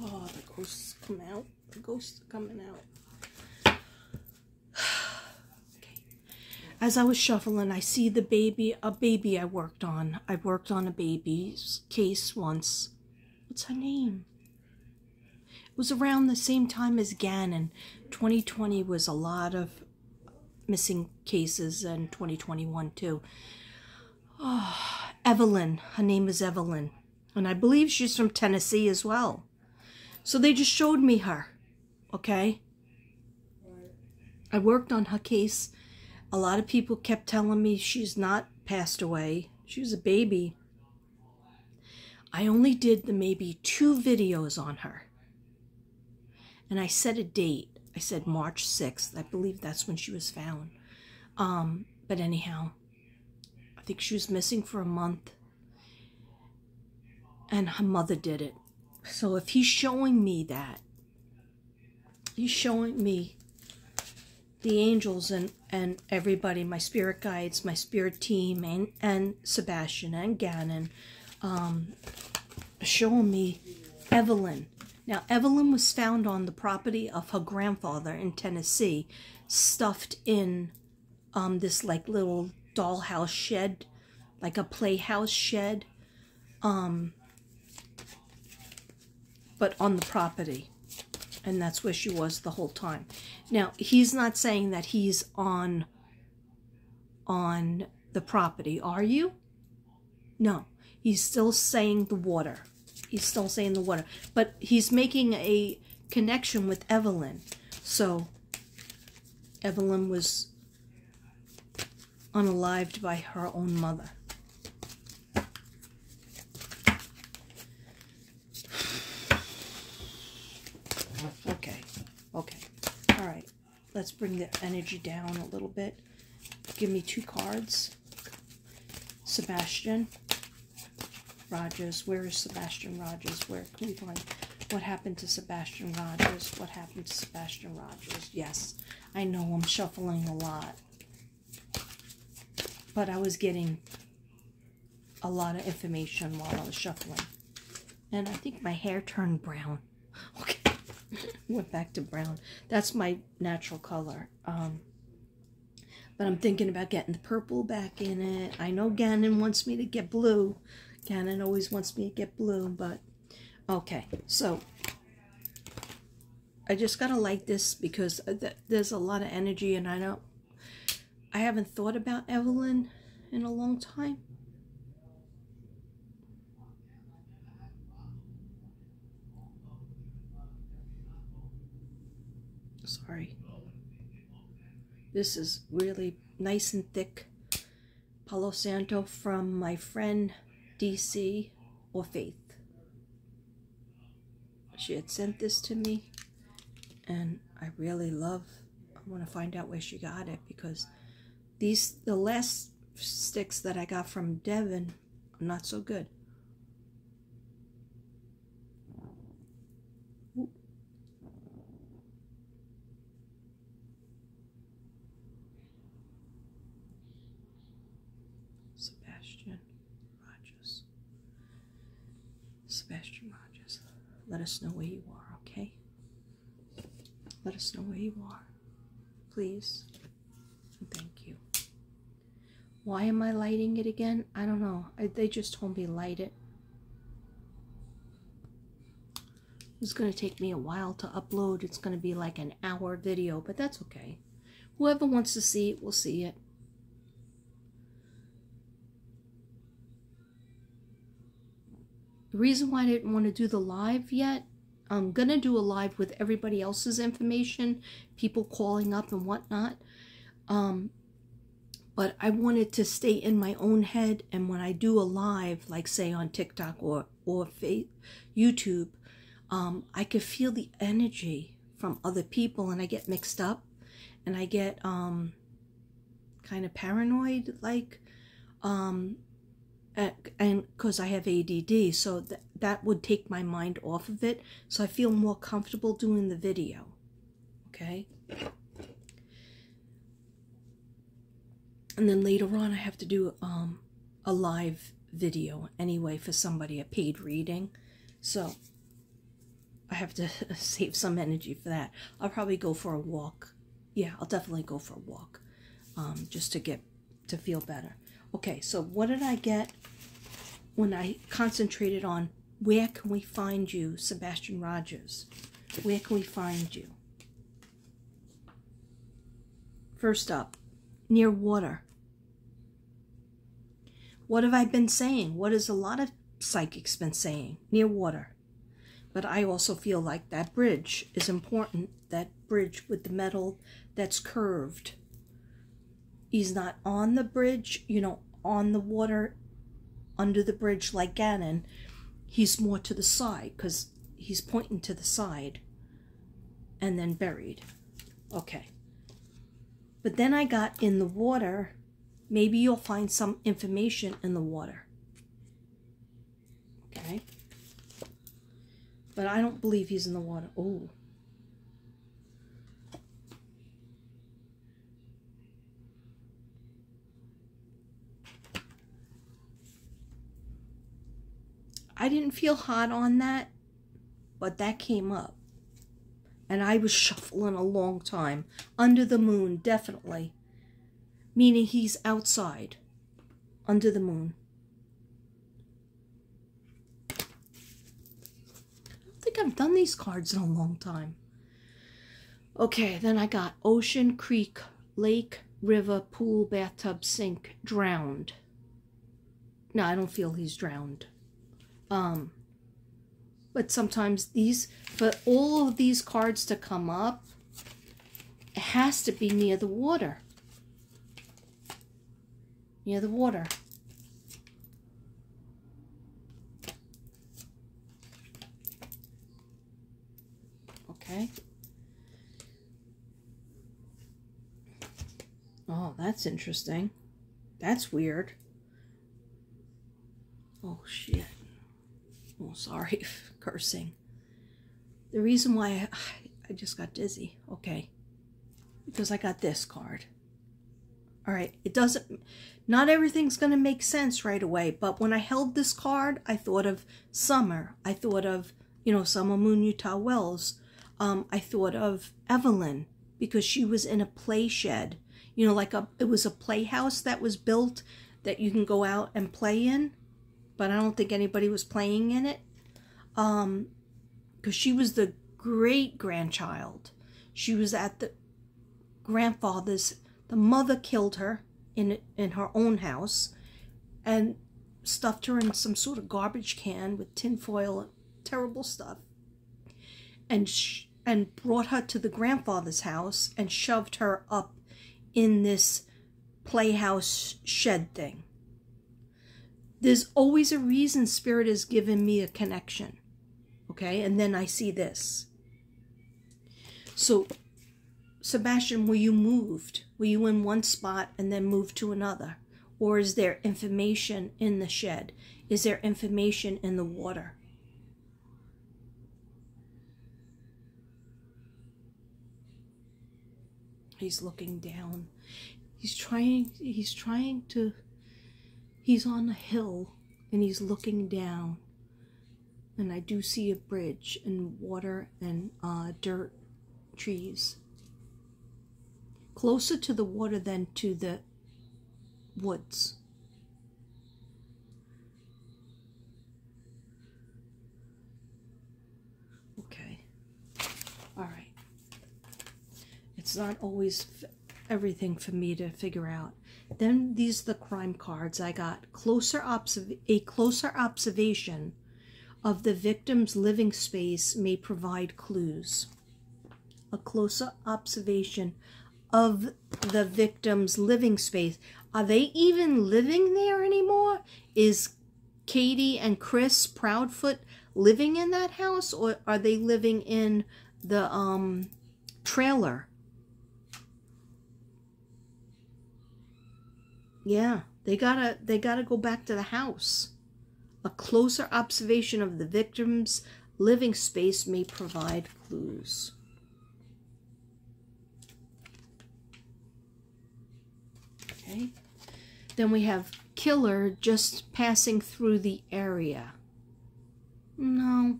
Oh, the ghosts come out. The ghosts are coming out. Okay. As I was shuffling, I see a baby I worked on. I worked on a baby's case once. What's her name? It was around the same time as Gannon. 2020 was a lot of missing cases, and 2021 too. Oh, Evelyn. Her name is Evelyn. And I believe she's from Tennessee as well. So they just showed me her. Okay? I worked on her case. A lot of people kept telling me she's not passed away. She was a baby. I only did maybe 2 videos on her. And I set a date. I said March 6th. I believe that's when she was found. But anyhow, I think she was missing for a month. And her mother did it. So if he's showing me that, he's showing me the angels and everybody, my spirit guides, my spirit team, and Sebastian and Gannon, showing me Evelyn. Now, Evelyn was found on the property of her grandfather in Tennessee, stuffed in this like little dollhouse shed, like a playhouse shed, but on the property. And that's where she was the whole time. Now, he's not saying that he's on the property, are you? No, he's still saying the water. He's still saying the water. But he's making a connection with Evelyn. So, Evelyn was unalived by her own mother. Okay. All right. Let's bring the energy down a little bit. Give me 2 cards. Sebastian Rogers. Where is Sebastian Rogers? Where can we find what happened to Sebastian Rogers? What happened to Sebastian Rogers? Yes, I know I'm shuffling a lot, but I was getting a lot of information while I was shuffling. And I think my hair turned brown. Okay. Went back to brown. That's my natural color. But I'm thinking about getting the purple back in it. I know Gannon wants me to get blue. Gannon always wants me to get blue, but okay. So I just gotta like this because there's a lot of energy, and I haven't thought about Evelyn in a long time. Sorry. This is really nice and thick Palo Santo from my friend DC or Faith. She had sent this to me, and I want to find out where she got it, because the last sticks that I got from Devin are not so good. Sebastian Rogers, let us know where you are, okay? Let us know where you are, please. And thank you. Why am I lighting it again? I don't know. They just told me light it. It's going to take me a while to upload. It's going to be like an hour video, but that's okay. Whoever wants to see it will see it. The reason why I didn't want to do the live yet, I'm going to do a live with everybody else's information, people calling up and whatnot. But I wanted to stay in my own head, and when I do a live, like say on TikTok or YouTube, I could feel the energy from other people, and I get mixed up, and I get kind of paranoid, like, and because I have ADD, so that would take my mind off of it, so I feel more comfortable doing the video, okay? And then later on, I have to do a live video anyway for somebody, a paid reading, so I have to save some energy for that. I'll probably go for a walk. Yeah, I'll definitely go for a walk, just to feel better. Okay, so what did I get when I concentrated on where can we find you, Sebastian Rogers? Where can we find you? First up, near water. What have I been saying? What has a lot of psychics been saying? Near water. But I also feel like that bridge is important. That bridge with the metal that's curved. He's not on the bridge, you know, on the water, under the bridge like Gannon. He's more to the side because he's pointing to the side and then buried. Okay. But then I got in the water. Maybe you'll find some information in the water. Okay. But I don't believe he's in the water. Oh. I didn't feel hot on that, but that came up. And I was shuffling a long time. Under the moon, definitely. Meaning he's outside. Under the moon. I don't think I've done these cards in a long time. Okay, then I got ocean, creek, lake, river, pool, bathtub, sink, drowned. No, I don't feel he's drowned. But sometimes for all of these cards to come up, it has to be near the water. Near the water. Okay. Oh, that's interesting. That's weird. Oh, shit. Oh, sorry, cursing. The reason why I just got dizzy. Okay. Because I got this card. All right. It doesn't... Not everything's going to make sense right away. But when I held this card, I thought of summer. I thought of, you know, Summer Moon Utah Wells. I thought of Evelyn. Because she was in a play shed. You know, like it was a playhouse that was built that you can go out and play in. But I don't think anybody was playing in it. Because she was the great-grandchild. She was at the grandfather's. The mother killed her in her own house. And stuffed her in some sort of garbage can with tinfoil and terrible stuff. And brought her to the grandfather's house and shoved her up in this playhouse shed thing. There's always a reason Spirit has given me a connection. Okay, and then I see this. So, Sebastian, were you moved? Were you in one spot and then moved to another? Or is there information in the shed? Is there information in the water? He's looking down. He's on a hill and he's looking down. And I do see a bridge and water and dirt, trees. Closer to the water than to the woods. Okay. All right. It's not always everything for me to figure out. Then these are the crime cards. I got a closer observation of the victim's living space may provide clues. A closer observation of the victim's living space. Are they even living there anymore? Is Katie and Chris Proudfoot living in that house, or are they living in the trailer? Yeah, they gotta go back to the house. A closer observation of the victim's living space may provide clues. Okay. Then we have killer just passing through the area. No.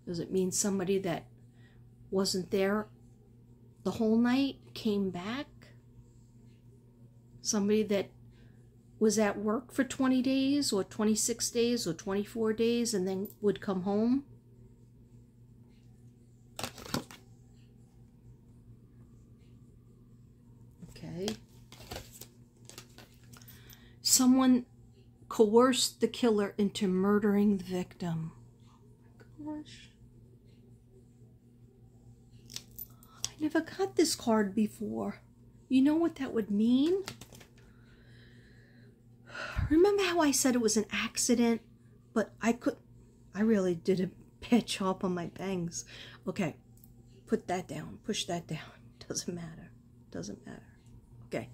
Does it mean somebody that wasn't there the whole night came back? Somebody that was at work for 20 days or 26 days or 24 days and then would come home? Okay. Someone coerced the killer into murdering the victim. Oh my gosh. I never got this card before. You know what that would mean? Remember how I said it was an accident, but I really did a bad job on my bangs. Okay, put that down, push that down. Doesn't matter, doesn't matter. Okay,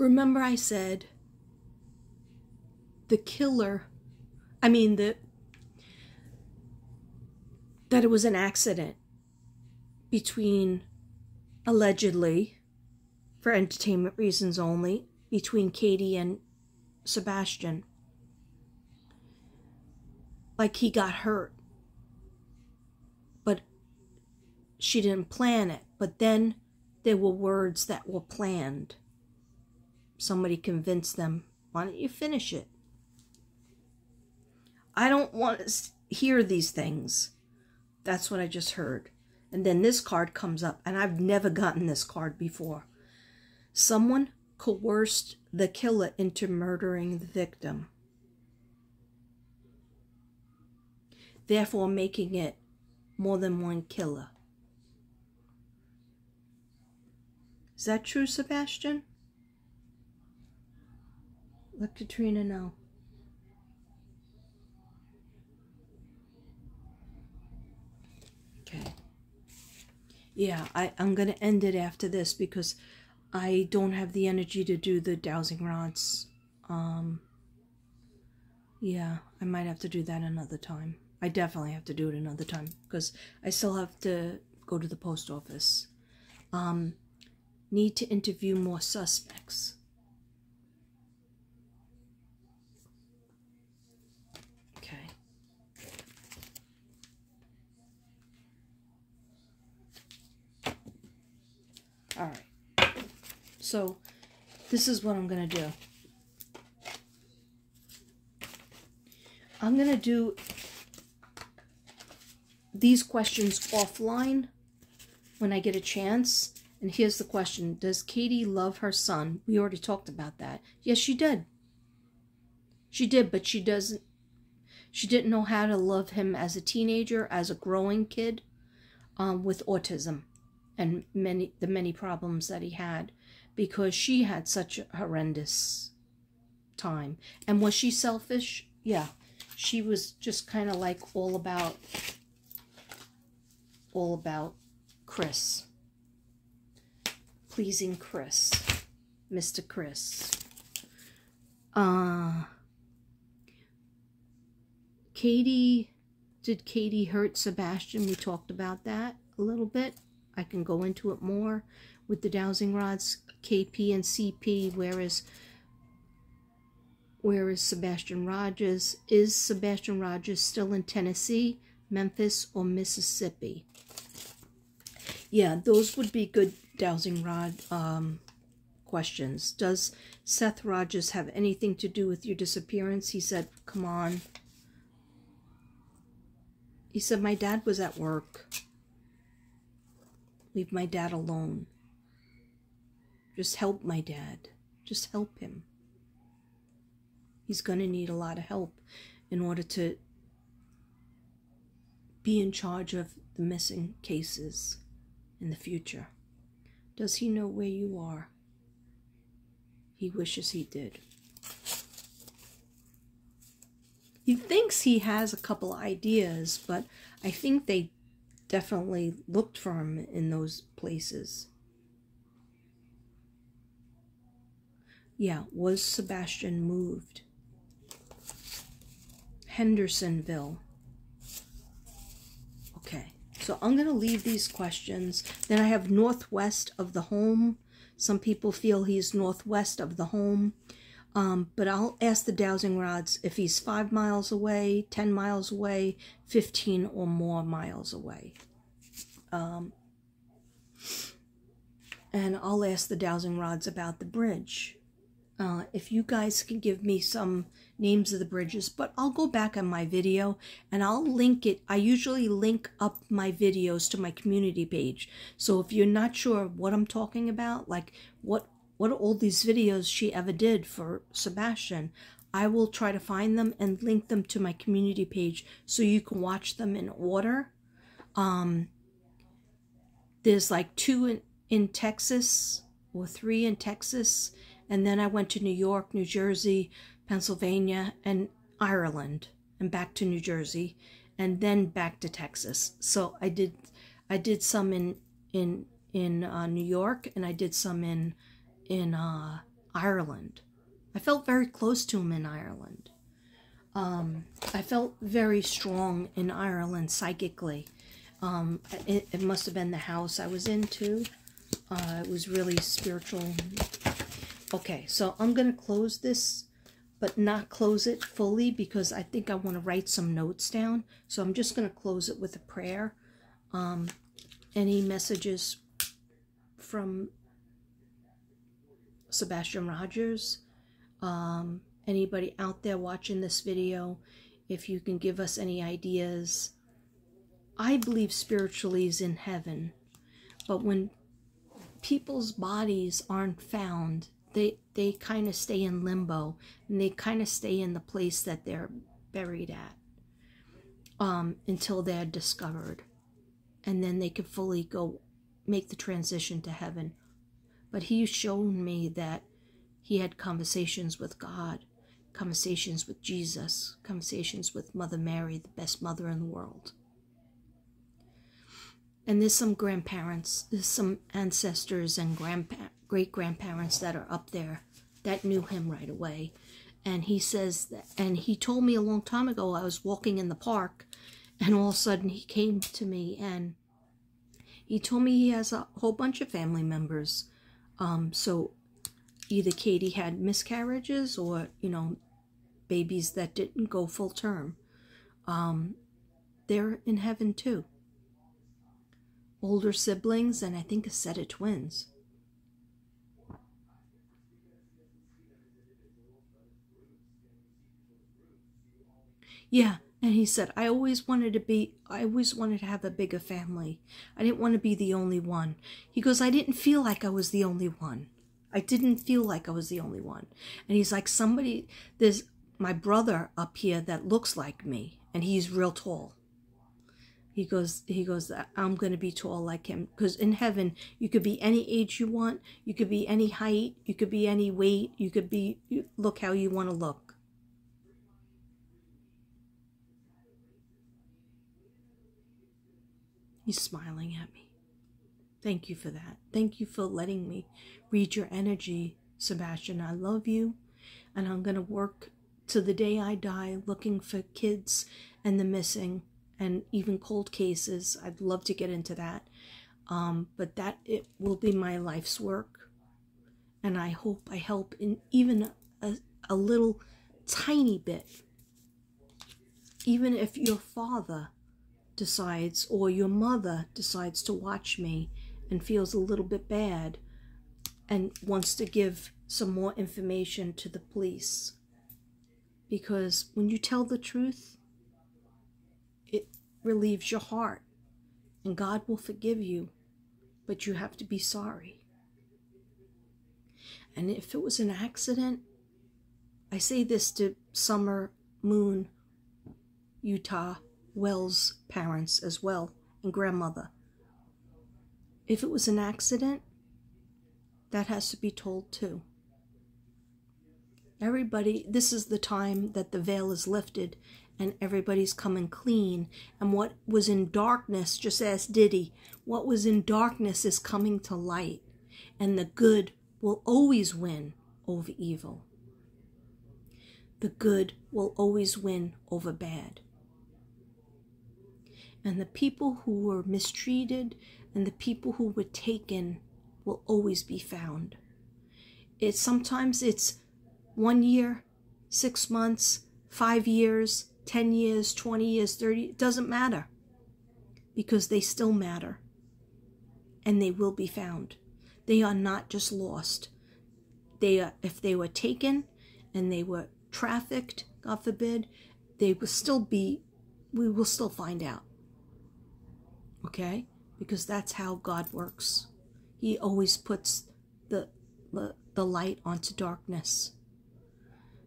remember I said the killer, that it was an accident between, allegedly, for entertainment reasons only, between Katie and Sebastian. Like he got hurt, but she didn't plan it. But then there were words that were planned. Somebody convinced them, why don't you finish it? I don't want to hear these things. That's what I just heard. And then this card comes up, and I've never gotten this card before. Someone coerced the killer into murdering the victim, therefore making it more than one killer. Is that true, Sebastian? Let Katrina know. Okay. Yeah, I'm going to end it after this because I don't have the energy to do the dowsing rods. Yeah, I might have to do that another time. I definitely have to do it another time because I still have to go to the post office. Need to interview more suspects. Okay. All right. So this is what I'm going to do. I'm going to do these questions offline when I get a chance. And here's the question. Does Katie love her son? We already talked about that. Yes, she did. She did, but she didn't know how to love him as a teenager, as a growing kid, with autism and the many problems that he had, because she had such a horrendous time. And was she selfish? Yeah. She was just kind of like all about Chris. Pleasing Chris. Mr. Chris. Did Katie hurt Sebastian? We talked about that a little bit. I can go into it more with the dowsing rods, KP and CP. Where is Sebastian Rogers? Is Sebastian Rogers still in Tennessee, Memphis, or Mississippi? Yeah, those would be good dowsing rod questions. Does Seth Rogers have anything to do with your disappearance? He said, come on. He said, my dad was at work. Leave my dad alone. Just help my dad. Just help him. He's going to need a lot of help in order to be in charge of the missing cases in the future. Does he know where you are? He wishes he did. He thinks he has a couple ideas, but I think they definitely looked for him in those places. Yeah, was Sebastian moved? Hendersonville. Okay, so I'm going to leave these questions. Then I have northwest of the home. Some people feel he's northwest of the home. But I'll ask the dowsing rods if he's 5 miles away, 10 miles away, 15 or more miles away. And I'll ask the dowsing rods about the bridge. If you guys can give me some names of the bridges, but I'll go back on my video and I'll link it. I usually link up my videos to my community page. So if you're not sure what I'm talking about, like what are all these videos she ever did for Sebastian, I will try to find them and link them to my community page so you can watch them in order. There's like 2 in Texas or 3 in Texas. And then I went to New York, New Jersey, Pennsylvania, and Ireland, and back to New Jersey, and then back to Texas. So I did some in New York, and I did some in Ireland. I felt very close to him in Ireland. I felt very strong in Ireland psychically. It must have been the house I was into. It was really spiritual. Okay, so I'm going to close this, but not close it fully because I think I want to write some notes down. So I'm just going to close it with a prayer. Any messages from Sebastian Rogers? Anybody out there watching this video, if you can give us any ideas. I believe spiritually is in heaven, but when people's bodies aren't found, they kind of stay in limbo, and they kind of stay in the place that they're buried at until they're discovered, and then they can fully go make the transition to heaven. But he's shown me that he had conversations with God, conversations with Jesus, conversations with Mother Mary, the best mother in the world. And there's some grandparents, there's some ancestors and great-grandparents that are up there that knew him right away. And he says that, and he told me a long time ago, I was walking in the park, and all of a sudden he came to me and he told me he has a whole bunch of family members. So either Katie had miscarriages or, you know, babies that didn't go full term. They're in heaven too. Older siblings, and I think a set of twins. Yeah, and he said, I always wanted to have a bigger family. I didn't want to be the only one. He goes, I didn't feel like I was the only one. I didn't feel like I was the only one. And he's like, there's my brother up here that looks like me, and he's real tall. He goes, I'm going to be tall like him. Because in heaven, you could be any age you want. You could be any height. You could be any weight. You could be, look how you want to look. He's smiling at me. Thank you for that. Thank you for letting me read your energy, Sebastian. I love you. And I'm going to work to the day I die looking for kids and the missing. And even cold cases. I'd love to get into that. But that it will be my life's work. And I hope I help in even a little tiny bit. Even if your father decides or your mother decides to watch me and feels a little bit bad and wants to give some more information to the police. Because when you tell the truth, it relieves your heart, and God will forgive you, but you have to be sorry. And if it was an accident, I say this to Summer, Moon, Utah, Wells' parents as well, and grandmother. If it was an accident, that has to be told too. Everybody, this is the time that the veil is lifted and everybody's coming clean. And what was in darkness, just ask Diddy, what was in darkness is coming to light. And the good will always win over evil. The good will always win over bad. And the people who were mistreated and the people who were taken will always be found. Sometimes it's 1 year, 6 months, 5 years, 10 years, 20 years, 30, it doesn't matter. Because they still matter. And they will be found. They are not just lost. If they were taken and they were trafficked, God forbid, we will still find out. Okay? Because that's how God works. He always puts the light onto darkness.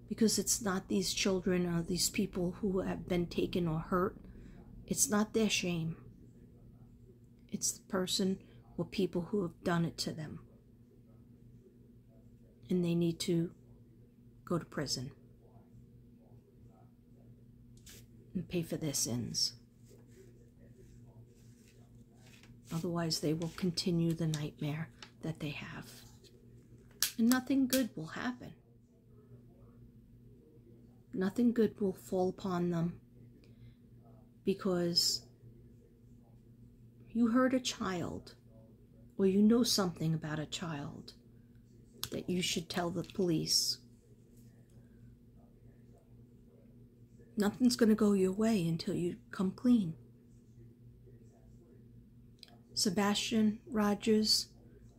Because it's not these children or these people who have been taken or hurt. It's not their shame. It's the person or people who have done it to them. And they need to go to prison and pay for their sins. Otherwise, they will continue the nightmare that they have. And nothing good will happen. Nothing good will fall upon them, because you hurt a child, or you know something about a child that you should tell the police. Nothing's going to go your way until you come clean. Sebastian Rogers,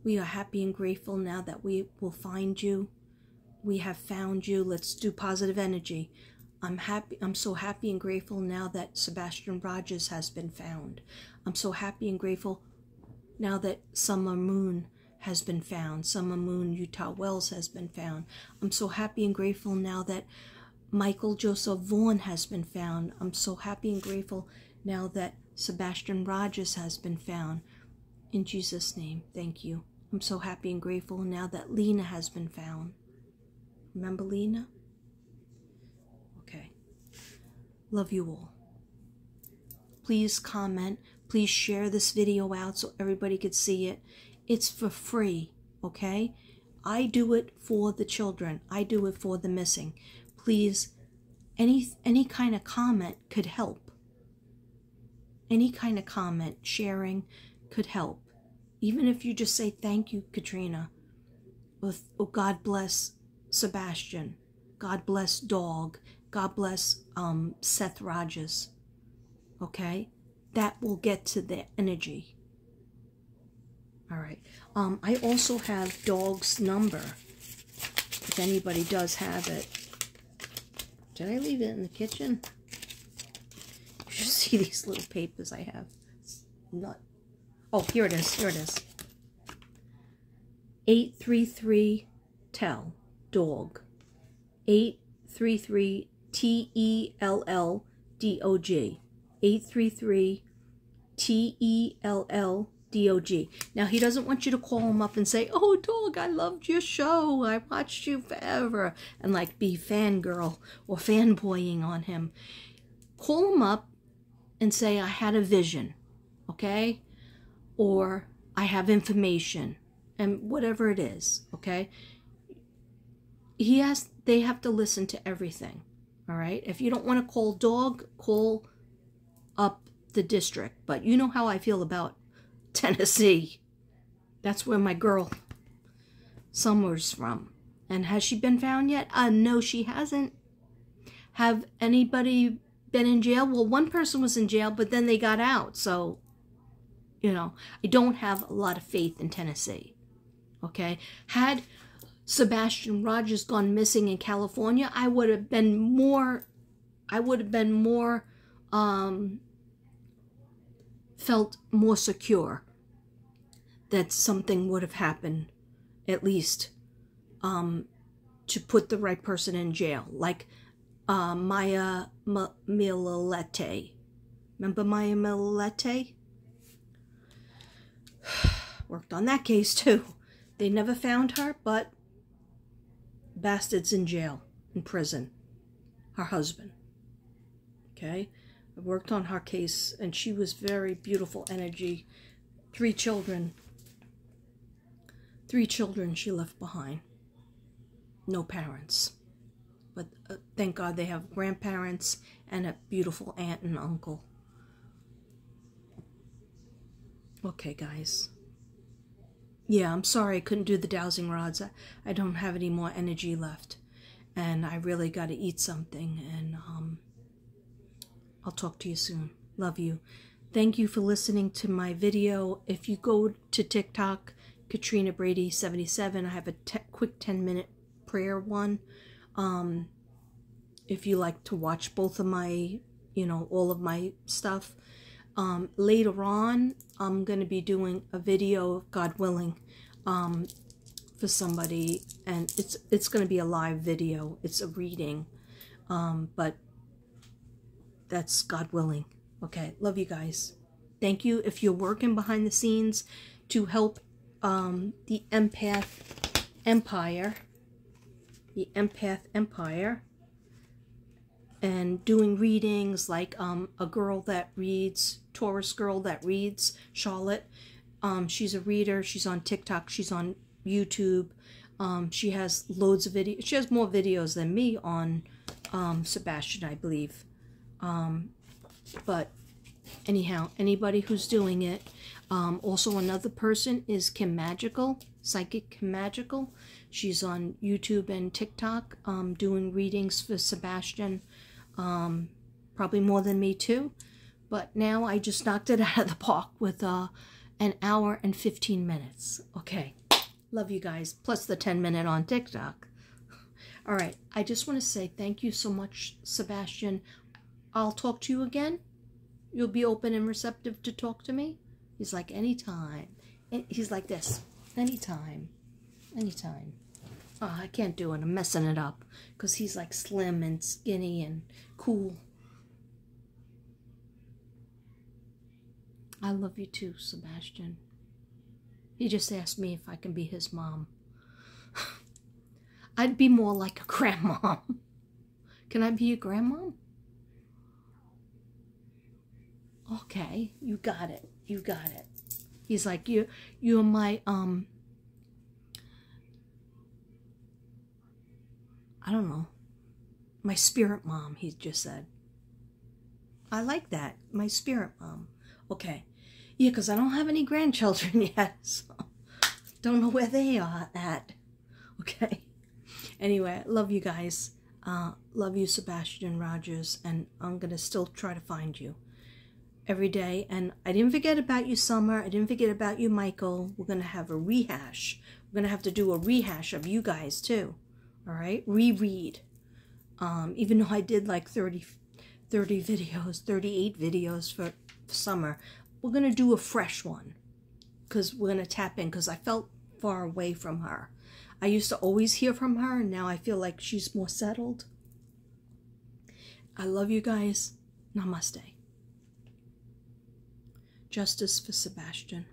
we are happy and grateful now that we will find you. We have found you. Let's do positive energy. I'm so happy and grateful now that Sebastian Rogers has been found. I'm so happy and grateful now that Summer Moon has been found. Summer Moon Utah Wells has been found. I'm so happy and grateful now that Michael Joseph Vaughn has been found. I'm so happy and grateful now that Sebastian Rogers has been found. In Jesus' name, thank you. I'm so happy and grateful now that Lena has been found. Remember Lena? Okay. Love you all. Please comment. Please share this video out so everybody could see it. It's for free, okay? I do it for the children. I do it for the missing. Please, any kind of comment could help. Any kind of comment, sharing could help. Even if you just say, thank you, Katrina. Or God bless Sebastian. God bless Dog. God bless Seth Rogers. Okay? That will get to the energy. All right. I also have Dog's number, if anybody does have it. Did I leave it in the kitchen? You should see these little papers I have. It's not. Oh, here it is. Here it is. 833-TELL. Dog. 833 TELLDOG. 833 TELLDOG. Now, he doesn't want you to call him up and say, oh, Dog, I loved your show. I watched you forever. And like be fangirl or fanboying on him. Call him up and say, I had a vision. Okay? Or I have information. And whatever it is. Okay? They have to listen to everything. All right? If you don't want to call Dog, call up the district. But you know how I feel about Tennessee. That's where my girl Summer's from. And has she been found yet? No, she hasn't. Have anybody been in jail? Well, one person was in jail, but then they got out. So, you know, I don't have a lot of faith in Tennessee. Okay? Had Sebastian Rogers gone missing in California, I would have been more felt more secure that something would have happened, at least, to put the right person in jail. Like Maya Millete. Remember Maya Millete? Worked on that case too. They never found her, but bastard's in jail, in prison. Her husband. Okay? I worked on her case, and she was very beautiful energy. 3 children. 3 children she left behind. No parents. But thank God they have grandparents and a beautiful aunt and uncle. Okay, guys. Yeah, I'm sorry I couldn't do the dowsing rods. I don't have any more energy left. And I really got to eat something. And I'll talk to you soon. Love you. Thank you for listening to my video. If you go to TikTok, Katrina Brady 77, I have a quick 10-minute prayer one. If you like to watch both of my, all of my stuff. Later on, I'm going to be doing a video, God willing, for somebody, and it's going to be a live video. It's a reading, but that's God willing. Okay, love you guys. Thank you. If you're working behind the scenes to help the Empath Empire, and doing readings like a girl that reads, Taurus girl that reads, Charlotte. She's a reader. She's on TikTok. She's on YouTube. She has loads of videos. She has more videos than me on Sebastian, I believe. But anyhow, anybody who's doing it. Also, another person is Kim Magical, Psychic Kim Magical. She's on YouTube and TikTok doing readings for Sebastian. Probably more than me too. But now I just knocked it out of the park with an hour and 15 minutes. Okay. Love you guys. Plus the 10-minute on TikTok. All right. I just want to say thank you so much, Sebastian. I'll talk to you again. You'll be open and receptive to talk to me? He's like, anytime. He's like this. Anytime. Anytime. Oh, I can't do it. I'm messing it up. Because he's like slim and skinny and cool. I love you too, Sebastian. He just asked me if I can be his mom. I'd be more like a grandmom. Can I be a grandmom? Okay, you got it. You got it. He's like, you're my, I don't know, my spirit mom, he just said. I like that, my spirit mom. Okay. Yeah, because I don't have any grandchildren yet, so don't know where they are at. Okay. Anyway, love you guys. Love you, Sebastian Rogers, and I'm going to still try to find you every day. And I didn't forget about you, Summer. I didn't forget about you, Michael. We're going to have a rehash. We're going to have to do a rehash of you guys, too. All right? Reread. Even though I did like 30 videos, 38 videos for Summer, we're going to do a fresh one because we're going to tap in because I felt far away from her. I used to always hear from her, and now I feel like she's more settled. I love you guys. Namaste. Justice for Sebastian.